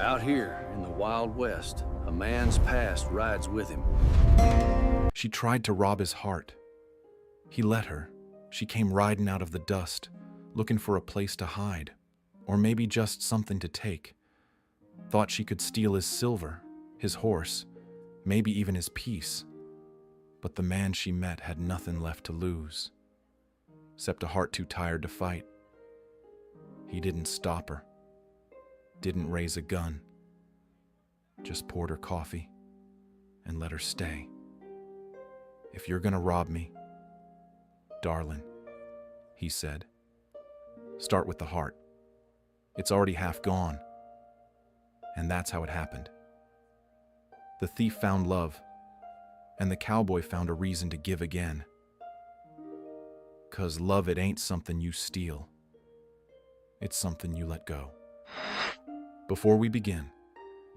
Out here in the Wild West, a man's past rides with him. She tried to rob his heart. He let her. She came riding out of the dust, looking for a place to hide, or maybe just something to take. Thought she could steal his silver, his horse, maybe even his peace. But the man she met had nothing left to lose, except a heart too tired to fight. He didn't stop her, didn't raise a gun, just poured her coffee and let her stay. If you're gonna rob me, darling, he said, start with the heart. It's already half gone. And that's how it happened. The thief found love, and the cowboy found a reason to give again. 'Cause love, it ain't something you steal. It's something you let go. Before we begin,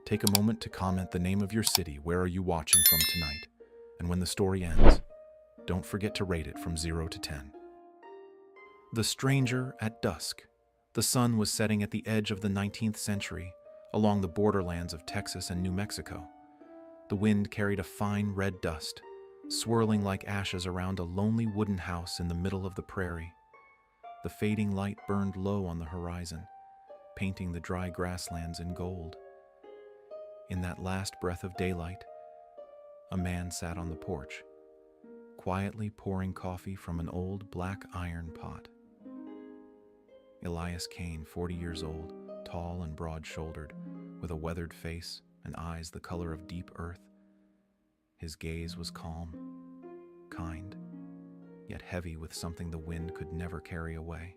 take a moment to comment the name of your city. Where are you watching from tonight? And when the story ends, don't forget to rate it from 0 to 10. The Stranger at Dusk. The sun was setting at the edge of the 19th century, along the borderlands of Texas and New Mexico. The wind carried a fine red dust, swirling like ashes around a lonely wooden house in the middle of the prairie. The fading light burned low on the horizon, painting the dry grasslands in gold. In that last breath of daylight, a man sat on the porch, quietly pouring coffee from an old black iron pot. Elias Kane, 40 years old, tall and broad-shouldered, with a weathered face and eyes the color of deep earth. His gaze was calm, kind, yet heavy with something the wind could never carry away.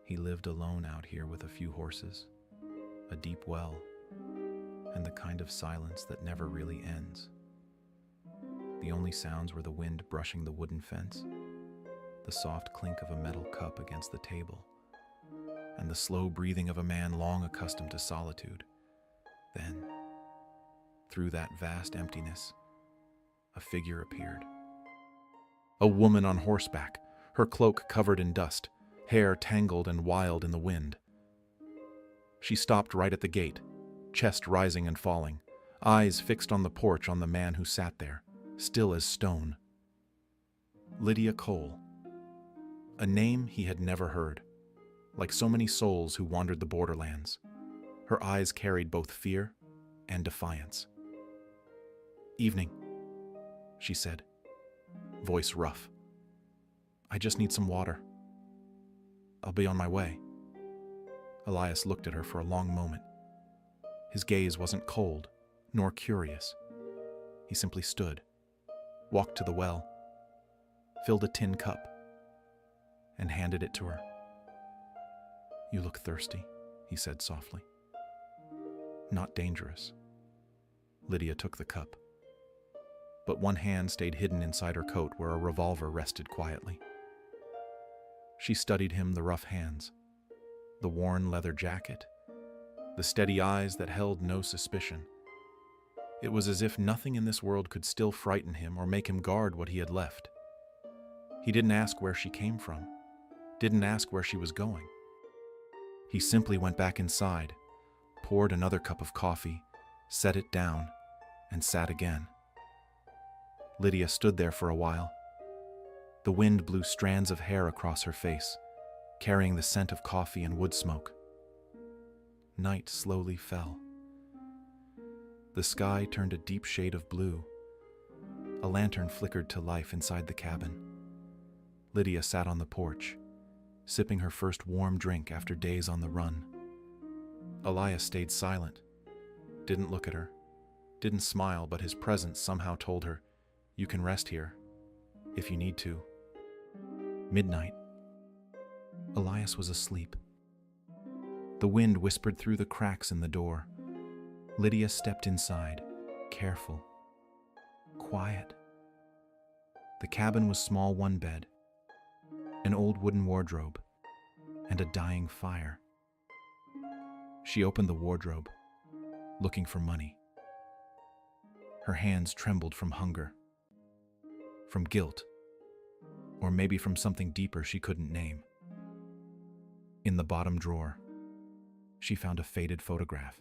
He lived alone out here with a few horses, a deep well, and the kind of silence that never really ends. The only sounds were the wind brushing the wooden fence, the soft clink of a metal cup against the table, and the slow breathing of a man long accustomed to solitude. Then, through that vast emptiness, a figure appeared. A woman on horseback, her cloak covered in dust, hair tangled and wild in the wind. She stopped right at the gate, chest rising and falling, eyes fixed on the porch on the man who sat there, still as stone. Lydia Cole. A name he had never heard. Like so many souls who wandered the borderlands, her eyes carried both fear and defiance. "Evening," she said, voice rough. "I just need some water. I'll be on my way." Elias looked at her for a long moment. His gaze wasn't cold, nor curious. He simply stood, walked to the well, filled a tin cup, and handed it to her. "You look thirsty," he said softly. "Not dangerous." Lydia took the cup, but one hand stayed hidden inside her coat where a revolver rested quietly. She studied him, the rough hands, the worn leather jacket, the steady eyes that held no suspicion. It was as if nothing in this world could still frighten him or make him guard what he had left. He didn't ask where she came from, didn't ask where she was going. He simply went back inside, poured another cup of coffee, set it down, and sat again. Lydia stood there for a while. The wind blew strands of hair across her face, carrying the scent of coffee and wood smoke. Night slowly fell. The sky turned a deep shade of blue. A lantern flickered to life inside the cabin. Lydia sat on the porch, sipping her first warm drink after days on the run. Elias stayed silent, didn't look at her, didn't smile, but his presence somehow told her, "You can rest here, if you need to." Midnight. Elias was asleep. The wind whispered through the cracks in the door. Lydia stepped inside, careful, quiet. The cabin was small, one bed, an old wooden wardrobe, and a dying fire. She opened the wardrobe, looking for money. Her hands trembled from hunger, from guilt, or maybe from something deeper she couldn't name. In the bottom drawer, she found a faded photograph.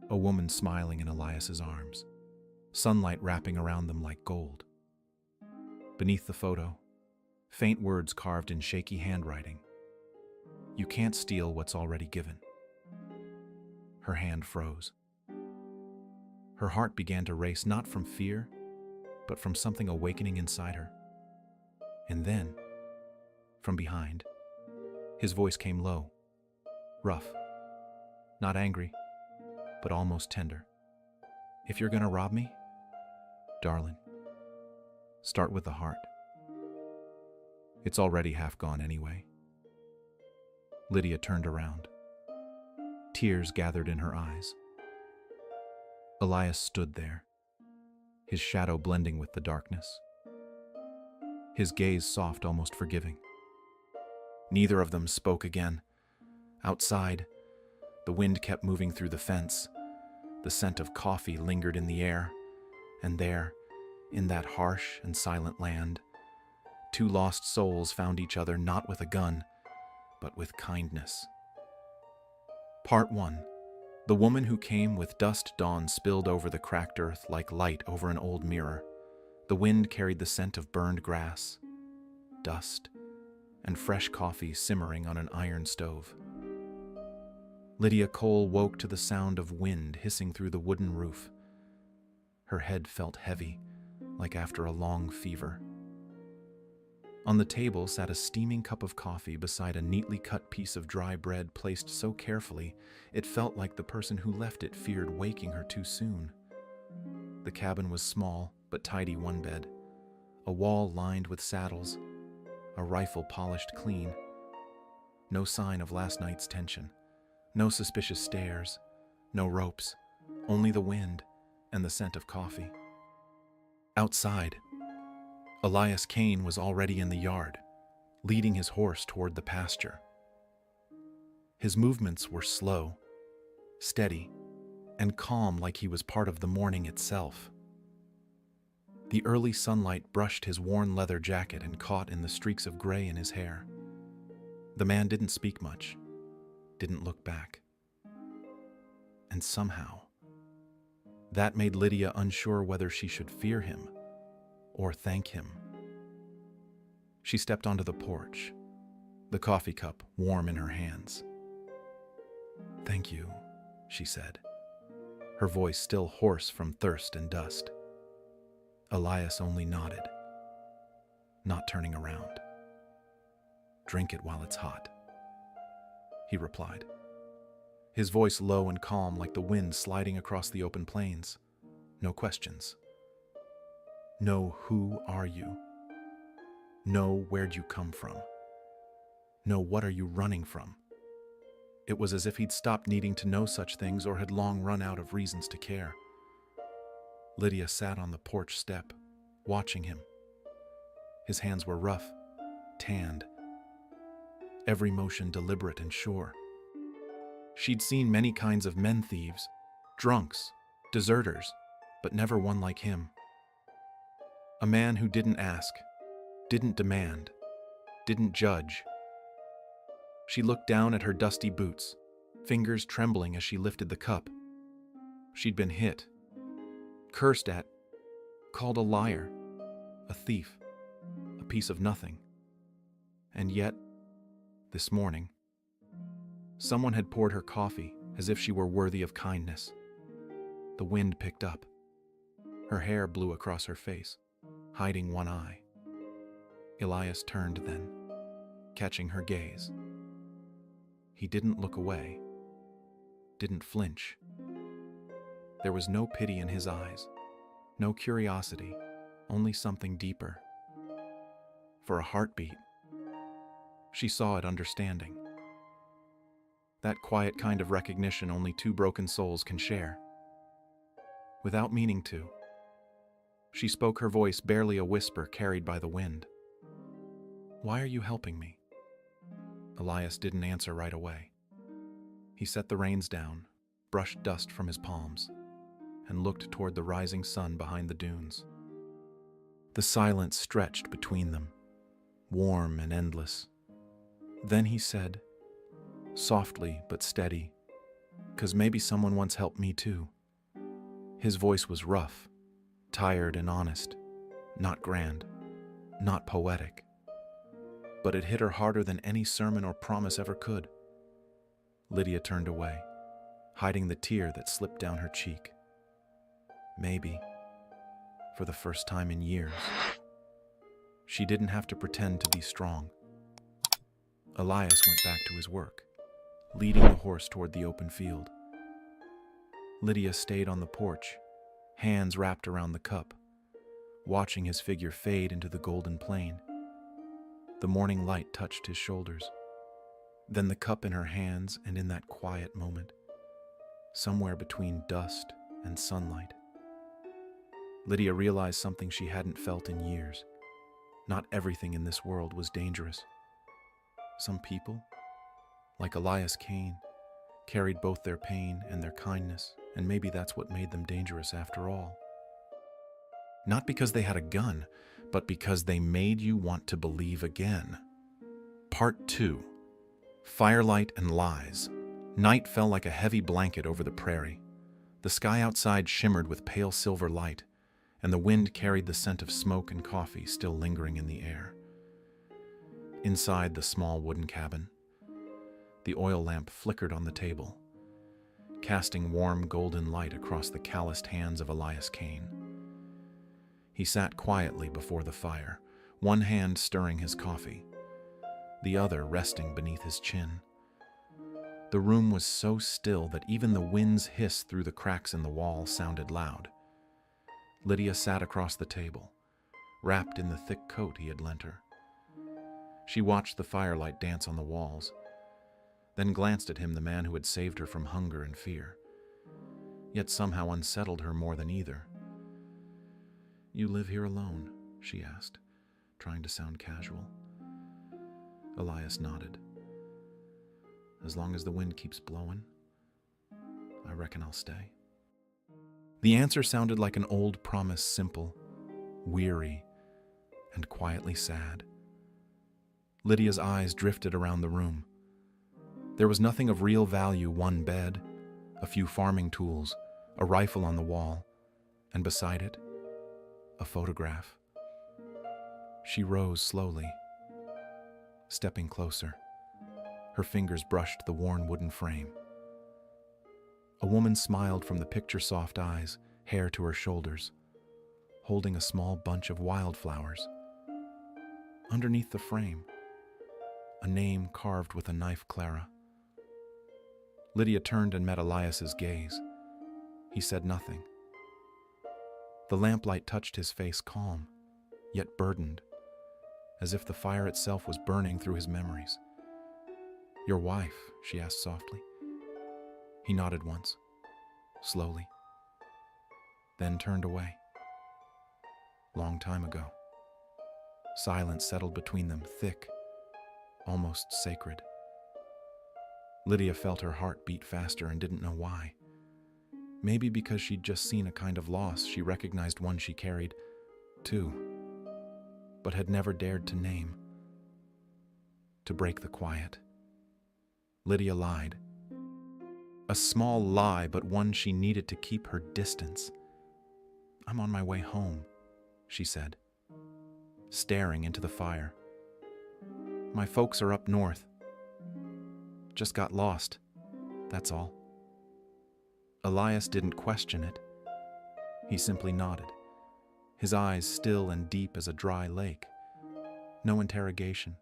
A woman smiling in Elias's arms, sunlight wrapping around them like gold. Beneath the photo, faint words carved in shaky handwriting. You can't steal what's already given. Her hand froze. Her heart began to race, not from fear, but from something awakening inside her. And then, from behind, his voice came low, rough, not angry, but almost tender. If you're gonna rob me, darling, start with the heart. It's already half gone anyway. Lydia turned around. Tears gathered in her eyes. Elias stood there, his shadow blending with the darkness. His gaze soft, almost forgiving. Neither of them spoke again. Outside, the wind kept moving through the fence. The scent of coffee lingered in the air. And there, in that harsh and silent land, two lost souls found each other not with a gun, but with kindness. Part 1. The woman who came with dust dawn spilled over the cracked earth like light over an old mirror. The wind carried the scent of burned grass, dust, and fresh coffee simmering on an iron stove. Lydia Cole woke to the sound of wind hissing through the wooden roof. Her head felt heavy, like after a long fever. On the table sat a steaming cup of coffee beside a neatly cut piece of dry bread placed so carefully it felt like the person who left it feared waking her too soon. The cabin was small but tidy, one bed, a wall lined with saddles, a rifle polished clean. No sign of last night's tension, no suspicious stares, no ropes, only the wind and the scent of coffee. Outside, Elias Kane was already in the yard, leading his horse toward the pasture. His movements were slow, steady, and calm, like he was part of the morning itself. The early sunlight brushed his worn leather jacket and caught in the streaks of gray in his hair. The man didn't speak much, didn't look back. And somehow, that made Lydia unsure whether she should fear him or thank him. She stepped onto the porch, the coffee cup warm in her hands. "Thank you," she said, her voice still hoarse from thirst and dust. Elias only nodded, not turning around. "Drink it while it's hot," he replied, his voice low and calm like the wind sliding across the open plains. No questions. No, who are you? No, where'd you come from? No, what are you running from? It was as if he'd stopped needing to know such things or had long run out of reasons to care. Lydia sat on the porch step, watching him. His hands were rough, tanned, every motion deliberate and sure. She'd seen many kinds of men thieves, drunks, deserters, but never one like him. A man who didn't ask, didn't demand, didn't judge. She looked down at her dusty boots, fingers trembling as she lifted the cup. She'd been hit, cursed at, called a liar, a thief, a piece of nothing. And yet, this morning, someone had poured her coffee as if she were worthy of kindness. The wind picked up. Her hair blew across her face, hiding one eye. Elias turned then, catching her gaze. He didn't look away, didn't flinch. There was no pity in his eyes, no curiosity, only something deeper. For a heartbeat, she saw it understanding. That quiet kind of recognition only two broken souls can share. Without meaning to, she spoke, her voice barely a whisper carried by the wind. "Why are you helping me?" Elias didn't answer right away. He set the reins down, brushed dust from his palms, and looked toward the rising sun behind the dunes. The silence stretched between them, warm and endless. Then he said, softly but steady, 'cause maybe someone once helped me too. His voice was rough, tired and honest, not grand, not poetic. But it hit her harder than any sermon or promise ever could. Lydia turned away, hiding the tear that slipped down her cheek. Maybe, for the first time in years, she didn't have to pretend to be strong. Elias went back to his work, leading the horse toward the open field. Lydia stayed on the porch, hands wrapped around the cup, watching his figure fade into the golden plain. The morning light touched his shoulders, then the cup in her hands, and in that quiet moment, somewhere between dust and sunlight, Lydia realized something she hadn't felt in years. Not everything in this world was dangerous. Some people, like Elias Kane, carried both their pain and their kindness, and maybe that's what made them dangerous after all. Not because they had a gun, but because they made you want to believe again. Part 2. Firelight and Lies. Night fell like a heavy blanket over the prairie. The sky outside shimmered with pale silver light, and the wind carried the scent of smoke and coffee still lingering in the air. Inside the small wooden cabin, the oil lamp flickered on the table, casting warm golden light across the calloused hands of Elias Kane. He sat quietly before the fire, one hand stirring his coffee, the other resting beneath his chin. The room was so still that even the wind's hiss through the cracks in the wall sounded loud. Lydia sat across the table, wrapped in the thick coat he had lent her. She watched the firelight dance on the walls, then glanced at him, the man who had saved her from hunger and fear, yet somehow unsettled her more than either. "You live here alone?" she asked, trying to sound casual. Elias nodded. "As long as the wind keeps blowing, I reckon I'll stay." The answer sounded like an old promise, simple, weary, and quietly sad. Lydia's eyes drifted around the room. There was nothing of real value: one bed, a few farming tools, a rifle on the wall, and beside it, a photograph. She rose slowly, stepping closer. Her fingers brushed the worn wooden frame. A woman smiled from the picture-soft eyes, hair to her shoulders, holding a small bunch of wildflowers. Underneath the frame, a name carved with a knife Clara. Lydia turned and met Elias's gaze. He said nothing. The lamplight touched his face, calm, yet burdened, as if the fire itself was burning through his memories. "Your wife?" she asked softly. He nodded once, slowly, then turned away. Long time ago. Silence settled between them, thick, almost sacred. Lydia felt her heart beat faster and didn't know why. Maybe because she'd just seen a kind of loss she recognized, one she carried, too, but had never dared to name. To break the quiet, Lydia lied. A small lie, but one she needed to keep her distance. "I'm on my way home," she said, staring into the fire. "My folks are up north. Just got lost, that's all." Elias didn't question it. He simply nodded, his eyes still and deep as a dry lake. No interrogation,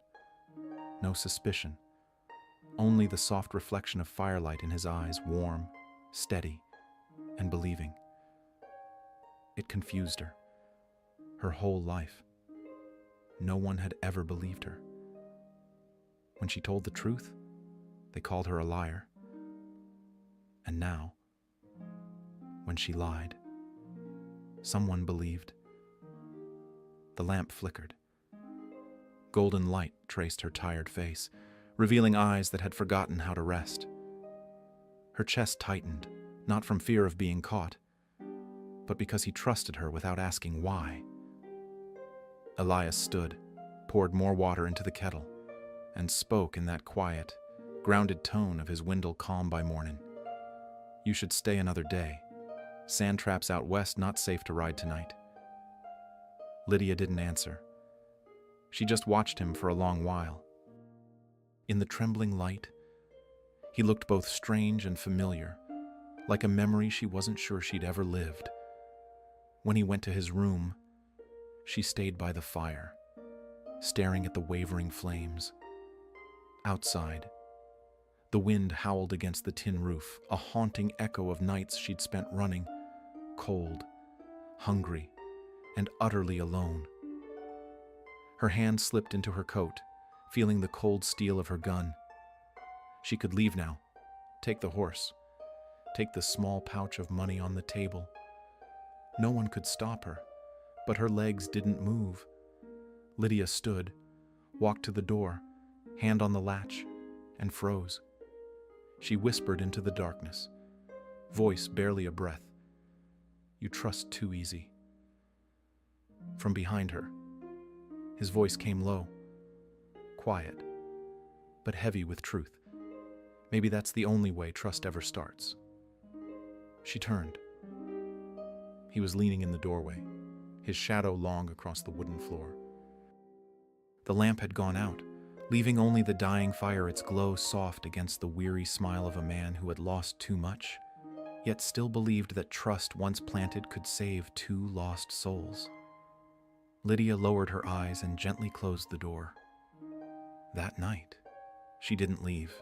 no suspicion, only the soft reflection of firelight in his eyes, warm, steady, and believing. It confused her. Her whole life, no one had ever believed her. When she told the truth, they called her a liar. And now, when she lied, someone believed. The lamp flickered. Golden light traced her tired face, revealing eyes that had forgotten how to rest. Her chest tightened, not from fear of being caught, but because he trusted her without asking why. Elias stood, poured more water into the kettle, and spoke in that quiet, grounded tone of his Wendell calm by morning. You should stay another day. Sand traps out west not safe to ride tonight. Lydia didn't answer. She just watched him for a long while. In the trembling light, he looked both strange and familiar, like a memory she wasn't sure she'd ever lived. When he went to his room, she stayed by the fire, staring at the wavering flames. Outside, the wind howled against the tin roof, a haunting echo of nights she'd spent running, cold, hungry, and utterly alone. Her hand slipped into her coat, feeling the cold steel of her gun. She could leave now, take the horse, take the small pouch of money on the table. No one could stop her, but her legs didn't move. Lydia stood, walked to the door, hand on the latch, and froze. She whispered into the darkness, voice barely a breath. You trust too easy. From behind her, his voice came low, quiet, but heavy with truth. Maybe that's the only way trust ever starts. She turned. He was leaning in the doorway, his shadow long across the wooden floor. The lamp had gone out, leaving only the dying fire, its glow soft against the weary smile of a man who had lost too much, yet still believed that trust once planted could save two lost souls. Lydia lowered her eyes and gently closed the door. That night, she didn't leave,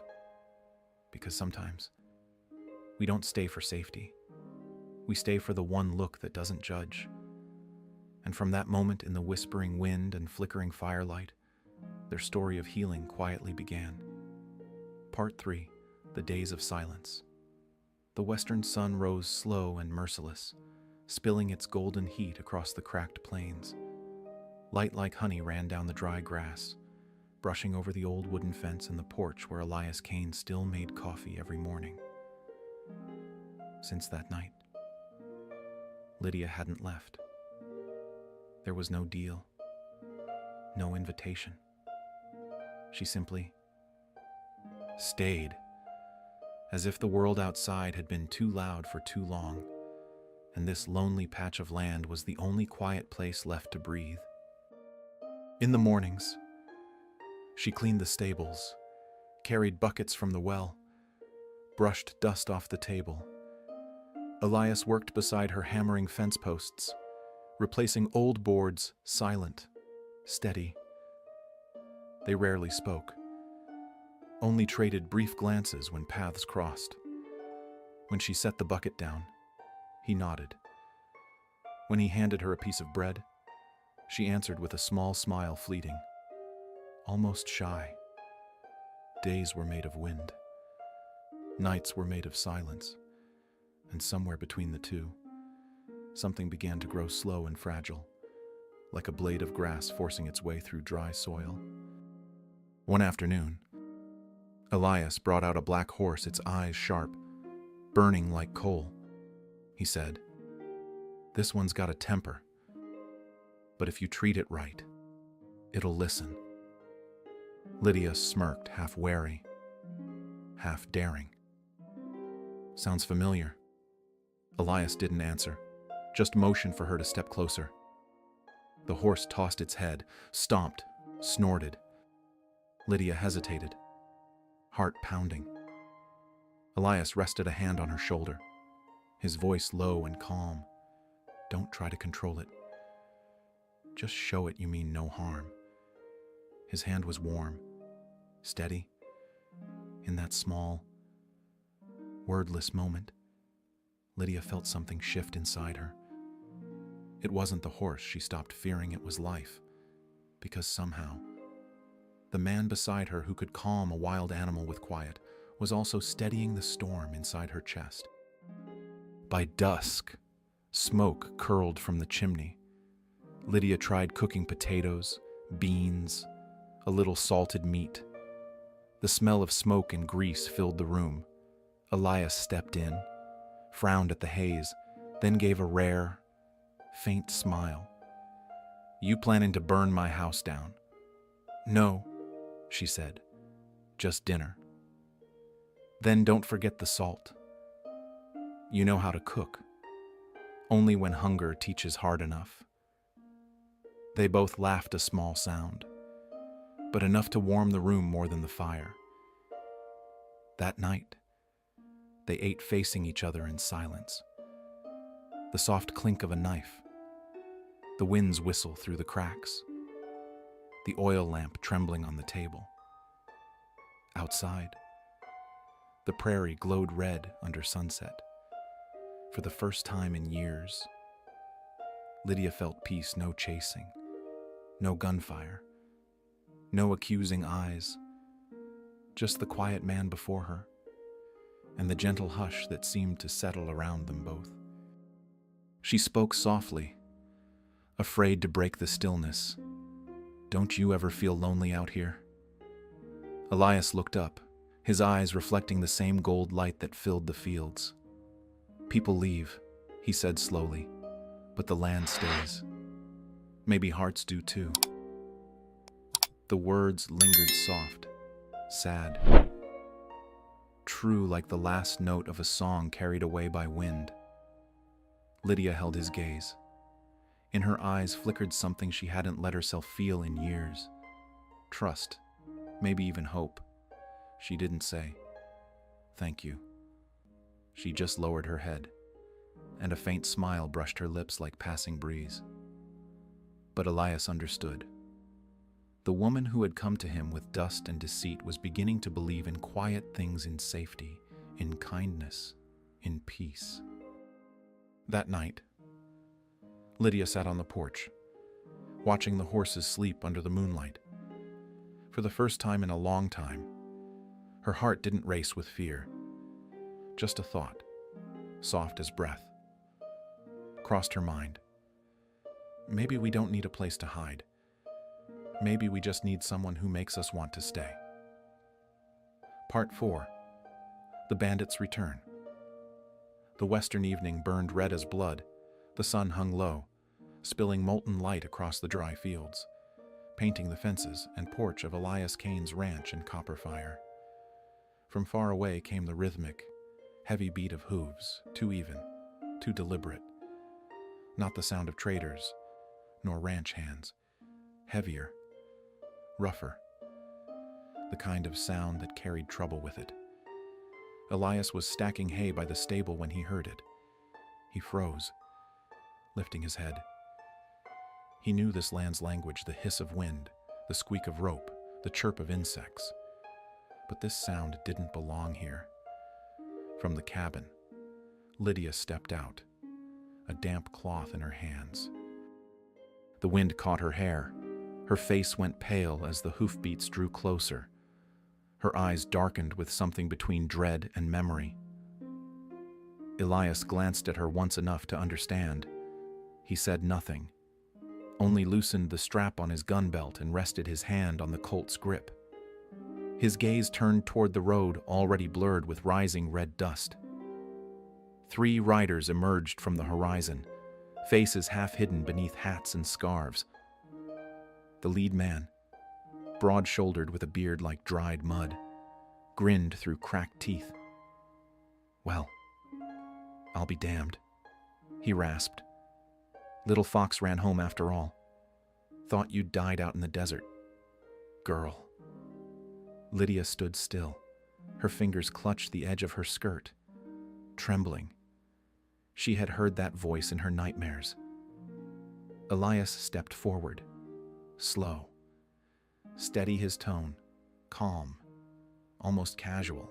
because sometimes we don't stay for safety. We stay for the one look that doesn't judge. And from that moment in the whispering wind and flickering firelight, their story of healing quietly began. Part 3, The Days of Silence. The western sun rose slow and merciless, spilling its golden heat across the cracked plains. Light like honey ran down the dry grass, brushing over the old wooden fence and the porch where Elias Kane still made coffee every morning. Since that night, Lydia hadn't left. There was no deal, no invitation. She simply stayed, as if the world outside had been too loud for too long, and this lonely patch of land was the only quiet place left to breathe. In the mornings, she cleaned the stables, carried buckets from the well, brushed dust off the table. Elias worked beside her, hammering fence posts, replacing old boards, silent, steady. They rarely spoke, only traded brief glances when paths crossed. When she set the bucket down, he nodded. When he handed her a piece of bread, she answered with a small smile, fleeting, almost shy. Days were made of wind. Nights were made of silence. And somewhere between the two, something began to grow slow and fragile, like a blade of grass forcing its way through dry soil. One afternoon, Elias brought out a black horse, its eyes sharp, burning like coal. He said, "This one's got a temper, but if you treat it right, it'll listen." Lydia smirked, half wary, half daring. Sounds familiar. Elias didn't answer, just motioned for her to step closer. The horse tossed its head, stomped, snorted. Lydia hesitated, heart pounding. Elias rested a hand on her shoulder, his voice low and calm. "Don't try to control it. Just show it you mean no harm." His hand was warm, steady. In that small, wordless moment, Lydia felt something shift inside her. It wasn't the horse she stopped fearing, it was life. Because somehow, the man beside her who could calm a wild animal with quiet was also steadying the storm inside her chest. By dusk, smoke curled from the chimney. Lydia tried cooking potatoes, beans, a little salted meat. The smell of smoke and grease filled the room. Elias stepped in, frowned at the haze, then gave a rare, faint smile. "You planning to burn my house down?" "No," she said, "just dinner." Then don't forget the salt. You know how to cook, only when hunger teaches hard enough. They both laughed a small sound, but enough to warm the room more than the fire. That night, they ate facing each other in silence. The soft clink of a knife, the wind's whistle through the cracks, the oil lamp trembling on the table. Outside, the prairie glowed red under sunset. For the first time in years, Lydia felt peace, no chasing, no gunfire, no accusing eyes, just the quiet man before her, and the gentle hush that seemed to settle around them both. She spoke softly, afraid to break the stillness. "Don't you ever feel lonely out here?" Elias looked up, his eyes reflecting the same gold light that filled the fields. "People leave," he said slowly, "but the land stays. Maybe hearts do too." The words lingered soft, sad, true like the last note of a song carried away by wind. Lydia held his gaze. In her eyes flickered something she hadn't let herself feel in years. Trust, maybe even hope. She didn't say, "Thank you." She just lowered her head, and a faint smile brushed her lips like passing breeze. But Elias understood. The woman who had come to him with dust and deceit was beginning to believe in quiet things, in safety, in kindness, in peace. That night, Lydia sat on the porch, watching the horses sleep under the moonlight. For the first time in a long time, her heart didn't race with fear. Just a thought, soft as breath, crossed her mind. Maybe we don't need a place to hide. Maybe we just need someone who makes us want to stay. Part 4. The Bandits Return. The western evening burned red as blood. The sun hung low, spilling molten light across the dry fields, painting the fences and porch of Elias Kane's ranch in copper fire. From far away came the rhythmic, heavy beat of hooves, too even, too deliberate. Not the sound of traders, nor ranch hands. Heavier, rougher, the kind of sound that carried trouble with it. Elias was stacking hay by the stable when he heard it. He froze, lifting his head. He knew this land's language, the hiss of wind, the squeak of rope, the chirp of insects. But this sound didn't belong here. From the cabin, Lydia stepped out, a damp cloth in her hands. The wind caught her hair. Her face went pale as the hoofbeats drew closer. Her eyes darkened with something between dread and memory. Elias glanced at her once enough to understand. He said nothing, only loosened the strap on his gun belt and rested his hand on the Colt's grip. His gaze turned toward the road, already blurred with rising red dust. 3 riders emerged from the horizon, faces half hidden beneath hats and scarves. The lead man, broad-shouldered with a beard like dried mud, grinned through cracked teeth. "Well, I'll be damned," he rasped. "Little Fox ran home after all. Thought you'd died out in the desert. Girl." Lydia stood still. Her fingers clutched the edge of her skirt, trembling. She had heard that voice in her nightmares. Elias stepped forward, slow, steady his tone, calm, almost casual,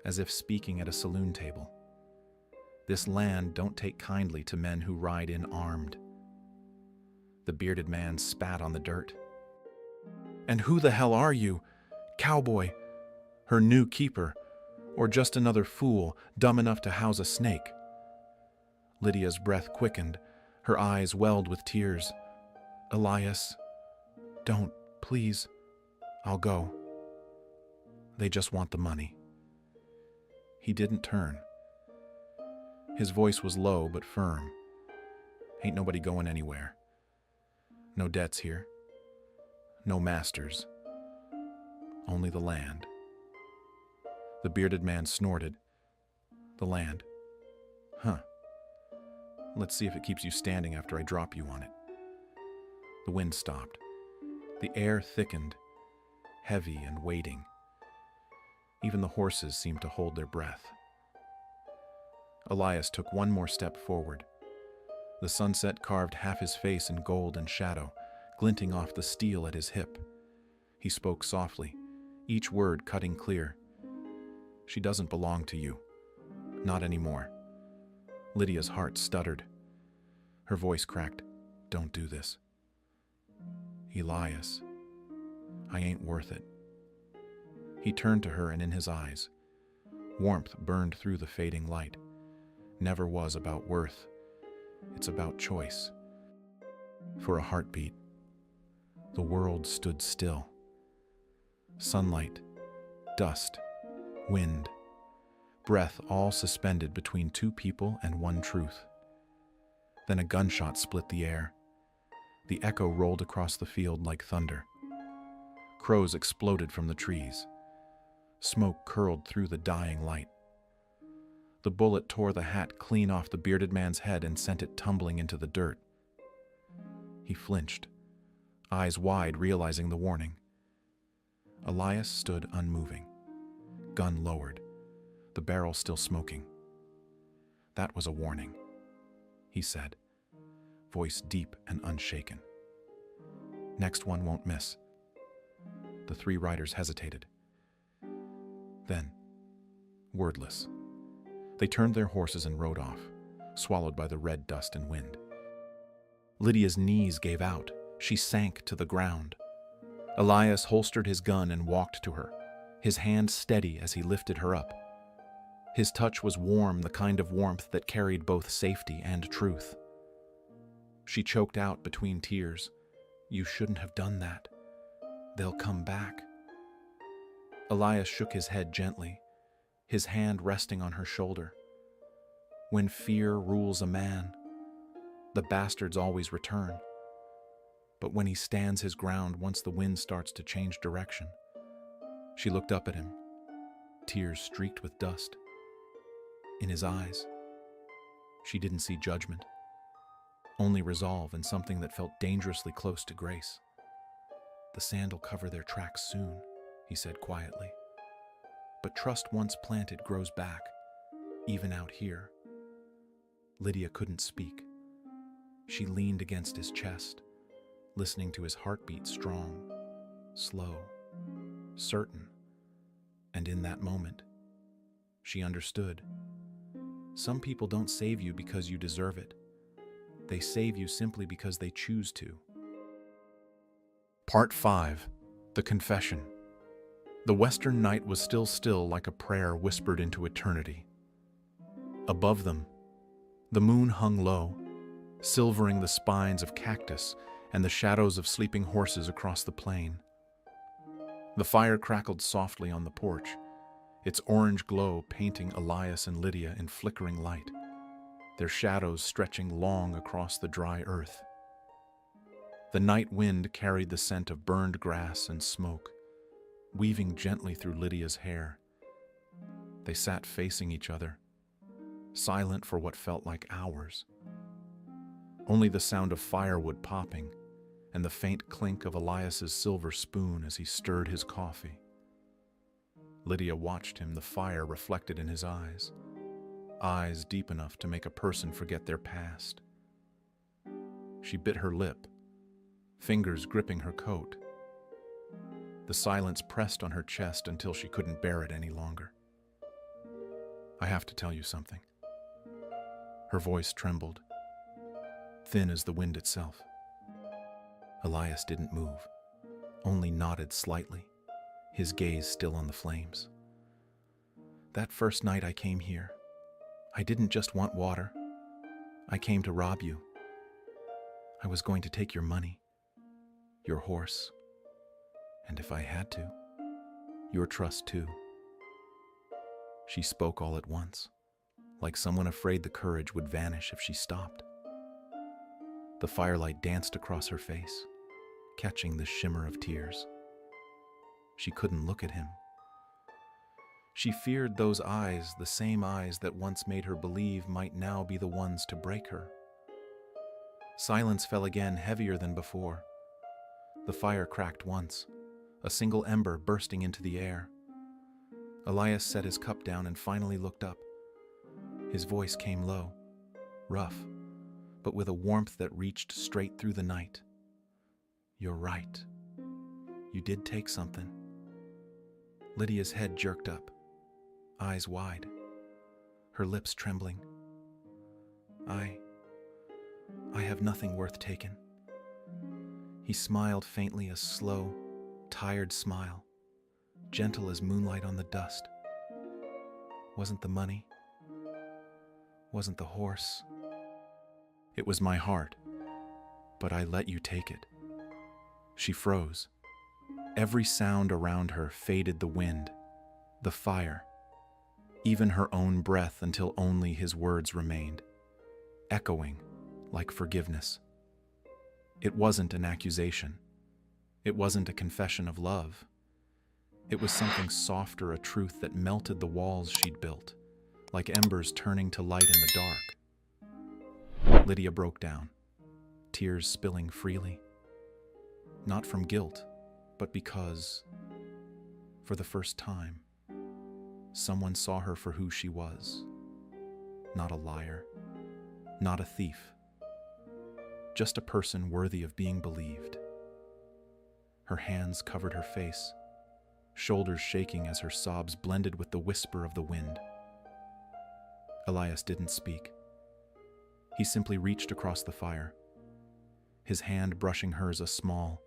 as if speaking at a saloon table. "This land don't take kindly to men who ride in armed." The bearded man spat on the dirt. "And who the hell are you? Cowboy? Her new keeper? Or just another fool, dumb enough to house a snake?" Lydia's breath quickened, her eyes welled with tears. "Elias, don't, please. I'll go. They just want the money." He didn't turn. His voice was low but firm. "Ain't nobody going anywhere. No debts here. No masters. Only the land." The bearded man snorted. The land. Huh. Let's see if it keeps you standing after I drop you on it. The wind stopped. The air thickened, heavy and waiting. Even the horses seemed to hold their breath. Elias took one more step forward. The sunset carved half his face in gold and shadow, glinting off the steel at his hip. He spoke softly, each word cutting clear. She doesn't belong to you. Not anymore. Lydia's heart stuttered. Her voice cracked. Don't do this. Elias, I ain't worth it. He turned to her, and in his eyes, warmth burned through the fading light. Never was about worth. It's about choice. For a heartbeat, the world stood still. Sunlight, dust, wind, breath all suspended between two people and one truth. Then a gunshot split the air. The echo rolled across the field like thunder. Crows exploded from the trees. Smoke curled through the dying light. The bullet tore the hat clean off the bearded man's head and sent it tumbling into the dirt. He flinched, eyes wide, realizing the warning. Elias stood unmoving, gun lowered, the barrel still smoking. That was a warning, he said, voice deep and unshaken. Next one won't miss. The three riders hesitated. Then, wordless, they turned their horses and rode off, swallowed by the red dust and wind. Lydia's knees gave out. She sank to the ground. Elias holstered his gun and walked to her, his hand steady as he lifted her up. His touch was warm, the kind of warmth that carried both safety and truth. She choked out between tears. You shouldn't have done that. They'll come back. Elias shook his head gently, his hand resting on her shoulder. When fear rules a man, the bastards always return. But when he stands his ground once the wind starts to change direction. She looked up at him, tears streaked with dust. In his eyes, she didn't see judgment, only resolve and something that felt dangerously close to grace. The sand'll cover their tracks soon, he said quietly. But trust once planted grows back, even out here. Lydia couldn't speak. She leaned against his chest, listening to his heartbeat strong, slow, certain. And in that moment, she understood. Some people don't save you because you deserve it. They save you simply because they choose to. Part 5. The Confession. The western night was still like a prayer whispered into eternity. Above them, the moon hung low, silvering the spines of cactus and the shadows of sleeping horses across the plain. The fire crackled softly on the porch, its orange glow painting Elias and Lydia in flickering light, their shadows stretching long across the dry earth. The night wind carried the scent of burned grass and smoke, weaving gently through Lydia's hair. They sat facing each other, silent for what felt like hours. Only the sound of firewood popping and the faint clink of Elias's silver spoon as he stirred his coffee. Lydia watched him, the fire reflected in his eyes deep enough to make a person forget their past. She bit her lip, fingers gripping her coat. The silence pressed on her chest until she couldn't bear it any longer. I have to tell you something. Her voice trembled, thin as the wind itself. Elias didn't move, only nodded slightly, his gaze still on the flames. That first night I came here, I didn't just want water. I came to rob you. I was going to take your money, your horse, and if I had to, your trust too. She spoke all at once, like someone afraid the courage would vanish if she stopped. The firelight danced across her face, catching the shimmer of tears. She couldn't look at him. She feared those eyes, the same eyes that once made her believe might now be the ones to break her. Silence fell again, heavier than before. The fire cracked once, a single ember bursting into the air. Elias set his cup down and finally looked up. His voice came low, rough, but with a warmth that reached straight through the night. "You're right. You did take something." Lydia's head jerked up, eyes wide, her lips trembling. I have nothing worth taking." He smiled faintly, a slow, tired smile, gentle as moonlight on the dust. "Wasn't the money, wasn't the horse. It was my heart, but I let you take it." She froze. Every sound around her faded, the wind, the fire, even her own breath, until only his words remained, echoing like forgiveness. It wasn't an accusation. It wasn't a confession of love. It was something softer, a truth that melted the walls she'd built, like embers turning to light in the dark. Lydia broke down, tears spilling freely. Not from guilt, but because, for the first time, someone saw her for who she was. Not a liar, not a thief, just a person worthy of being believed. Her hands covered her face, shoulders shaking as her sobs blended with the whisper of the wind. Elias didn't speak. He simply reached across the fire, his hand brushing hers, a small,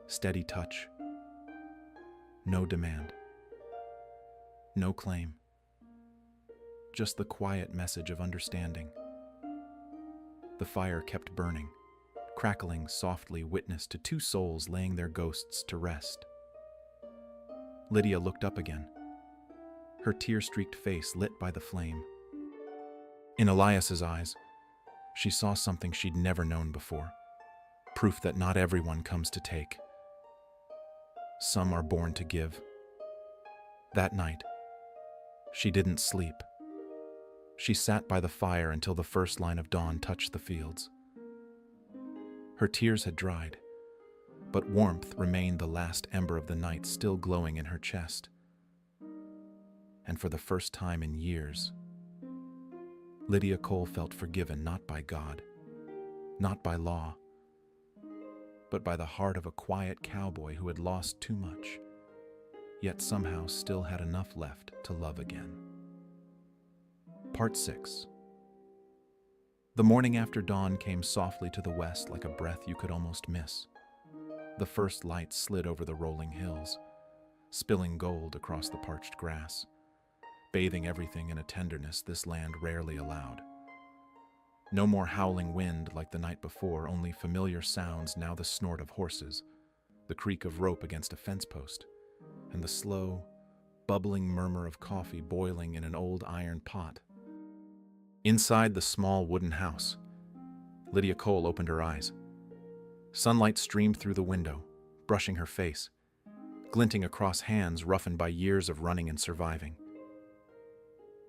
steady touch. No demand, no claim, just the quiet message of understanding. The fire kept burning, crackling softly, witness to two souls laying their ghosts to rest. Lydia looked up again, her tear-streaked face lit by the flame. In Elias's eyes, she saw something she'd never known before, proof that not everyone comes to take. Some are born to give. That night, she didn't sleep. She sat by the fire until the first line of dawn touched the fields. Her tears had dried, but warmth remained, the last ember of the night still glowing in her chest. And for the first time in years, Lydia Cole felt forgiven, not by God, not by law, but by the heart of a quiet cowboy who had lost too much, yet somehow still had enough left to love again. Part 6. The morning after dawn came softly to the west like a breath you could almost miss. The first light slid over the rolling hills, spilling gold across the parched grass, bathing everything in a tenderness this land rarely allowed. No more howling wind like the night before, only familiar sounds now, the snort of horses, the creak of rope against a fence post, and the slow, bubbling murmur of coffee boiling in an old iron pot. Inside the small wooden house, Lydia Cole opened her eyes. Sunlight streamed through the window, brushing her face, glinting across hands roughened by years of running and surviving.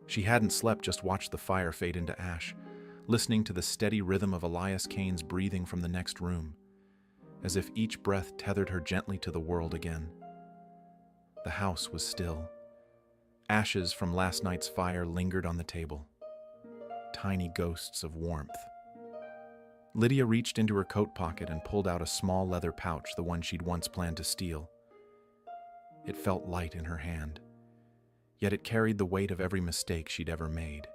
She hadn't slept, just watched the fire fade into ash, listening to the steady rhythm of Elias Kane's breathing from the next room, as if each breath tethered her gently to the world again. The house was still. Ashes from last night's fire lingered on the table, tiny ghosts of warmth. Lydia reached into her coat pocket and pulled out a small leather pouch, the one she'd once planned to steal. It felt light in her hand, yet it carried the weight of every mistake she'd ever made.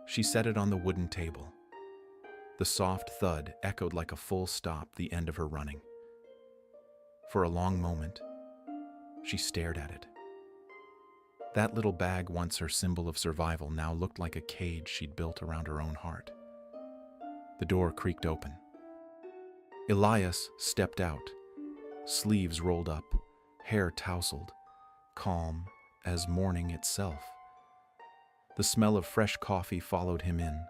She set it on the wooden table. The soft thud echoed like a full stop, the end of her running. For a long moment, she stared at it. That little bag, once her symbol of survival, now looked like a cage she'd built around her own heart. The door creaked open. Elias stepped out, sleeves rolled up, hair tousled, calm as morning itself. The smell of fresh coffee followed him in,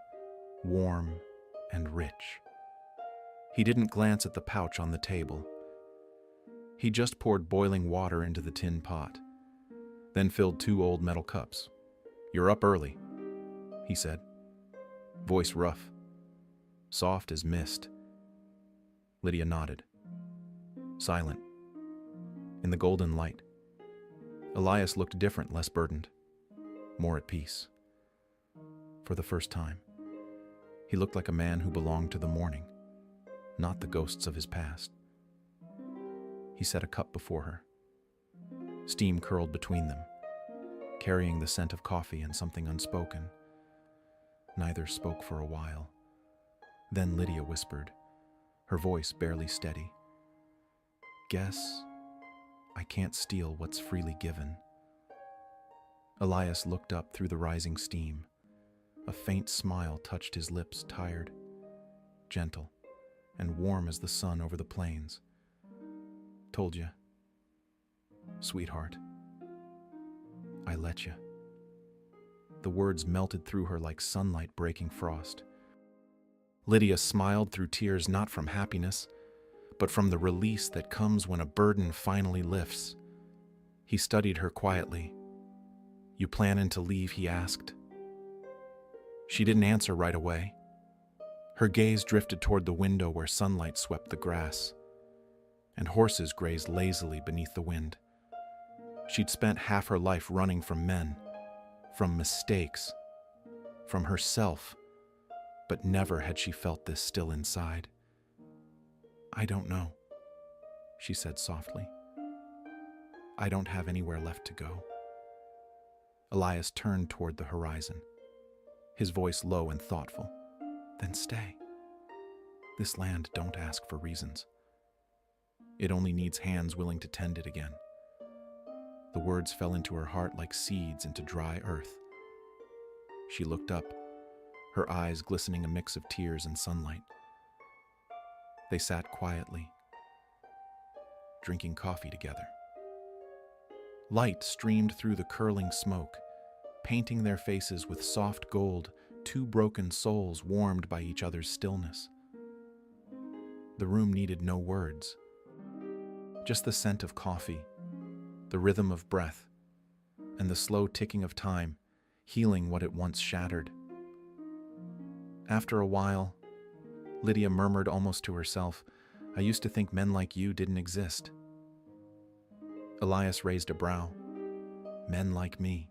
warm and rich. He didn't glance at the pouch on the table. He just poured boiling water into the tin pot. then filled 2 old metal cups. "You're up early," he said, voice rough, soft as mist. Lydia nodded, silent. In the golden light, Elias looked different, less burdened, more at peace. For the first time, he looked like a man who belonged to the morning, not the ghosts of his past. He set a cup before her. Steam curled between them, carrying the scent of coffee and something unspoken. Neither spoke for a while. Then Lydia whispered, her voice barely steady. "Guess I can't steal what's freely given." Elias looked up through the rising steam. A faint smile touched his lips, tired, gentle, and warm as the sun over the plains. "Told you, sweetheart. I let you." The words melted through her like sunlight breaking frost. Lydia smiled through tears, not from happiness, but from the release that comes when a burden finally lifts. He studied her quietly. "You planning to leave?" he asked. She didn't answer right away. Her gaze drifted toward the window where sunlight swept the grass, and horses grazed lazily beneath the wind. She'd spent half her life running from men, from mistakes, from herself, but never had she felt this still inside. "I don't know," she said softly. "I don't have anywhere left to go." Elias turned toward the horizon, his voice low and thoughtful. "Then stay. This land don't ask for reasons. It only needs hands willing to tend it again." The words fell into her heart like seeds into dry earth. She looked up, her eyes glistening a mix of tears and sunlight. They sat quietly, drinking coffee together. Light streamed through the curling smoke, painting their faces with soft gold, 2 broken souls warmed by each other's stillness. The room needed no words, just the scent of coffee, the rhythm of breath, and the slow ticking of time, healing what it once shattered. After a while, Lydia murmured almost to herself, "I used to think men like you didn't exist." Elias raised a brow. "Men like me."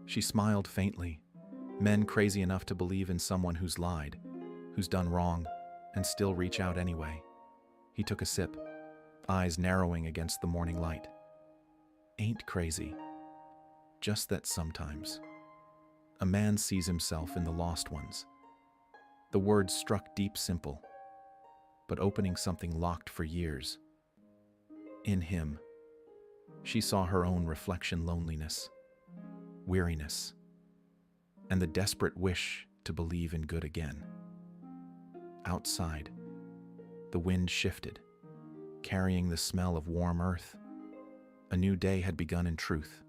She smiled faintly. Men crazy enough to believe in someone who's lied, who's done wrong, and still reach out anyway. He took a sip, eyes narrowing against the morning light. "Ain't crazy. Just that sometimes a man sees himself in the lost ones." The words struck deep, simple, but opening something locked for years. In him, she saw her own reflection: loneliness, weariness, and the desperate wish to believe in good again. Outside, the wind shifted, carrying the smell of warm earth. A new day had begun in truth.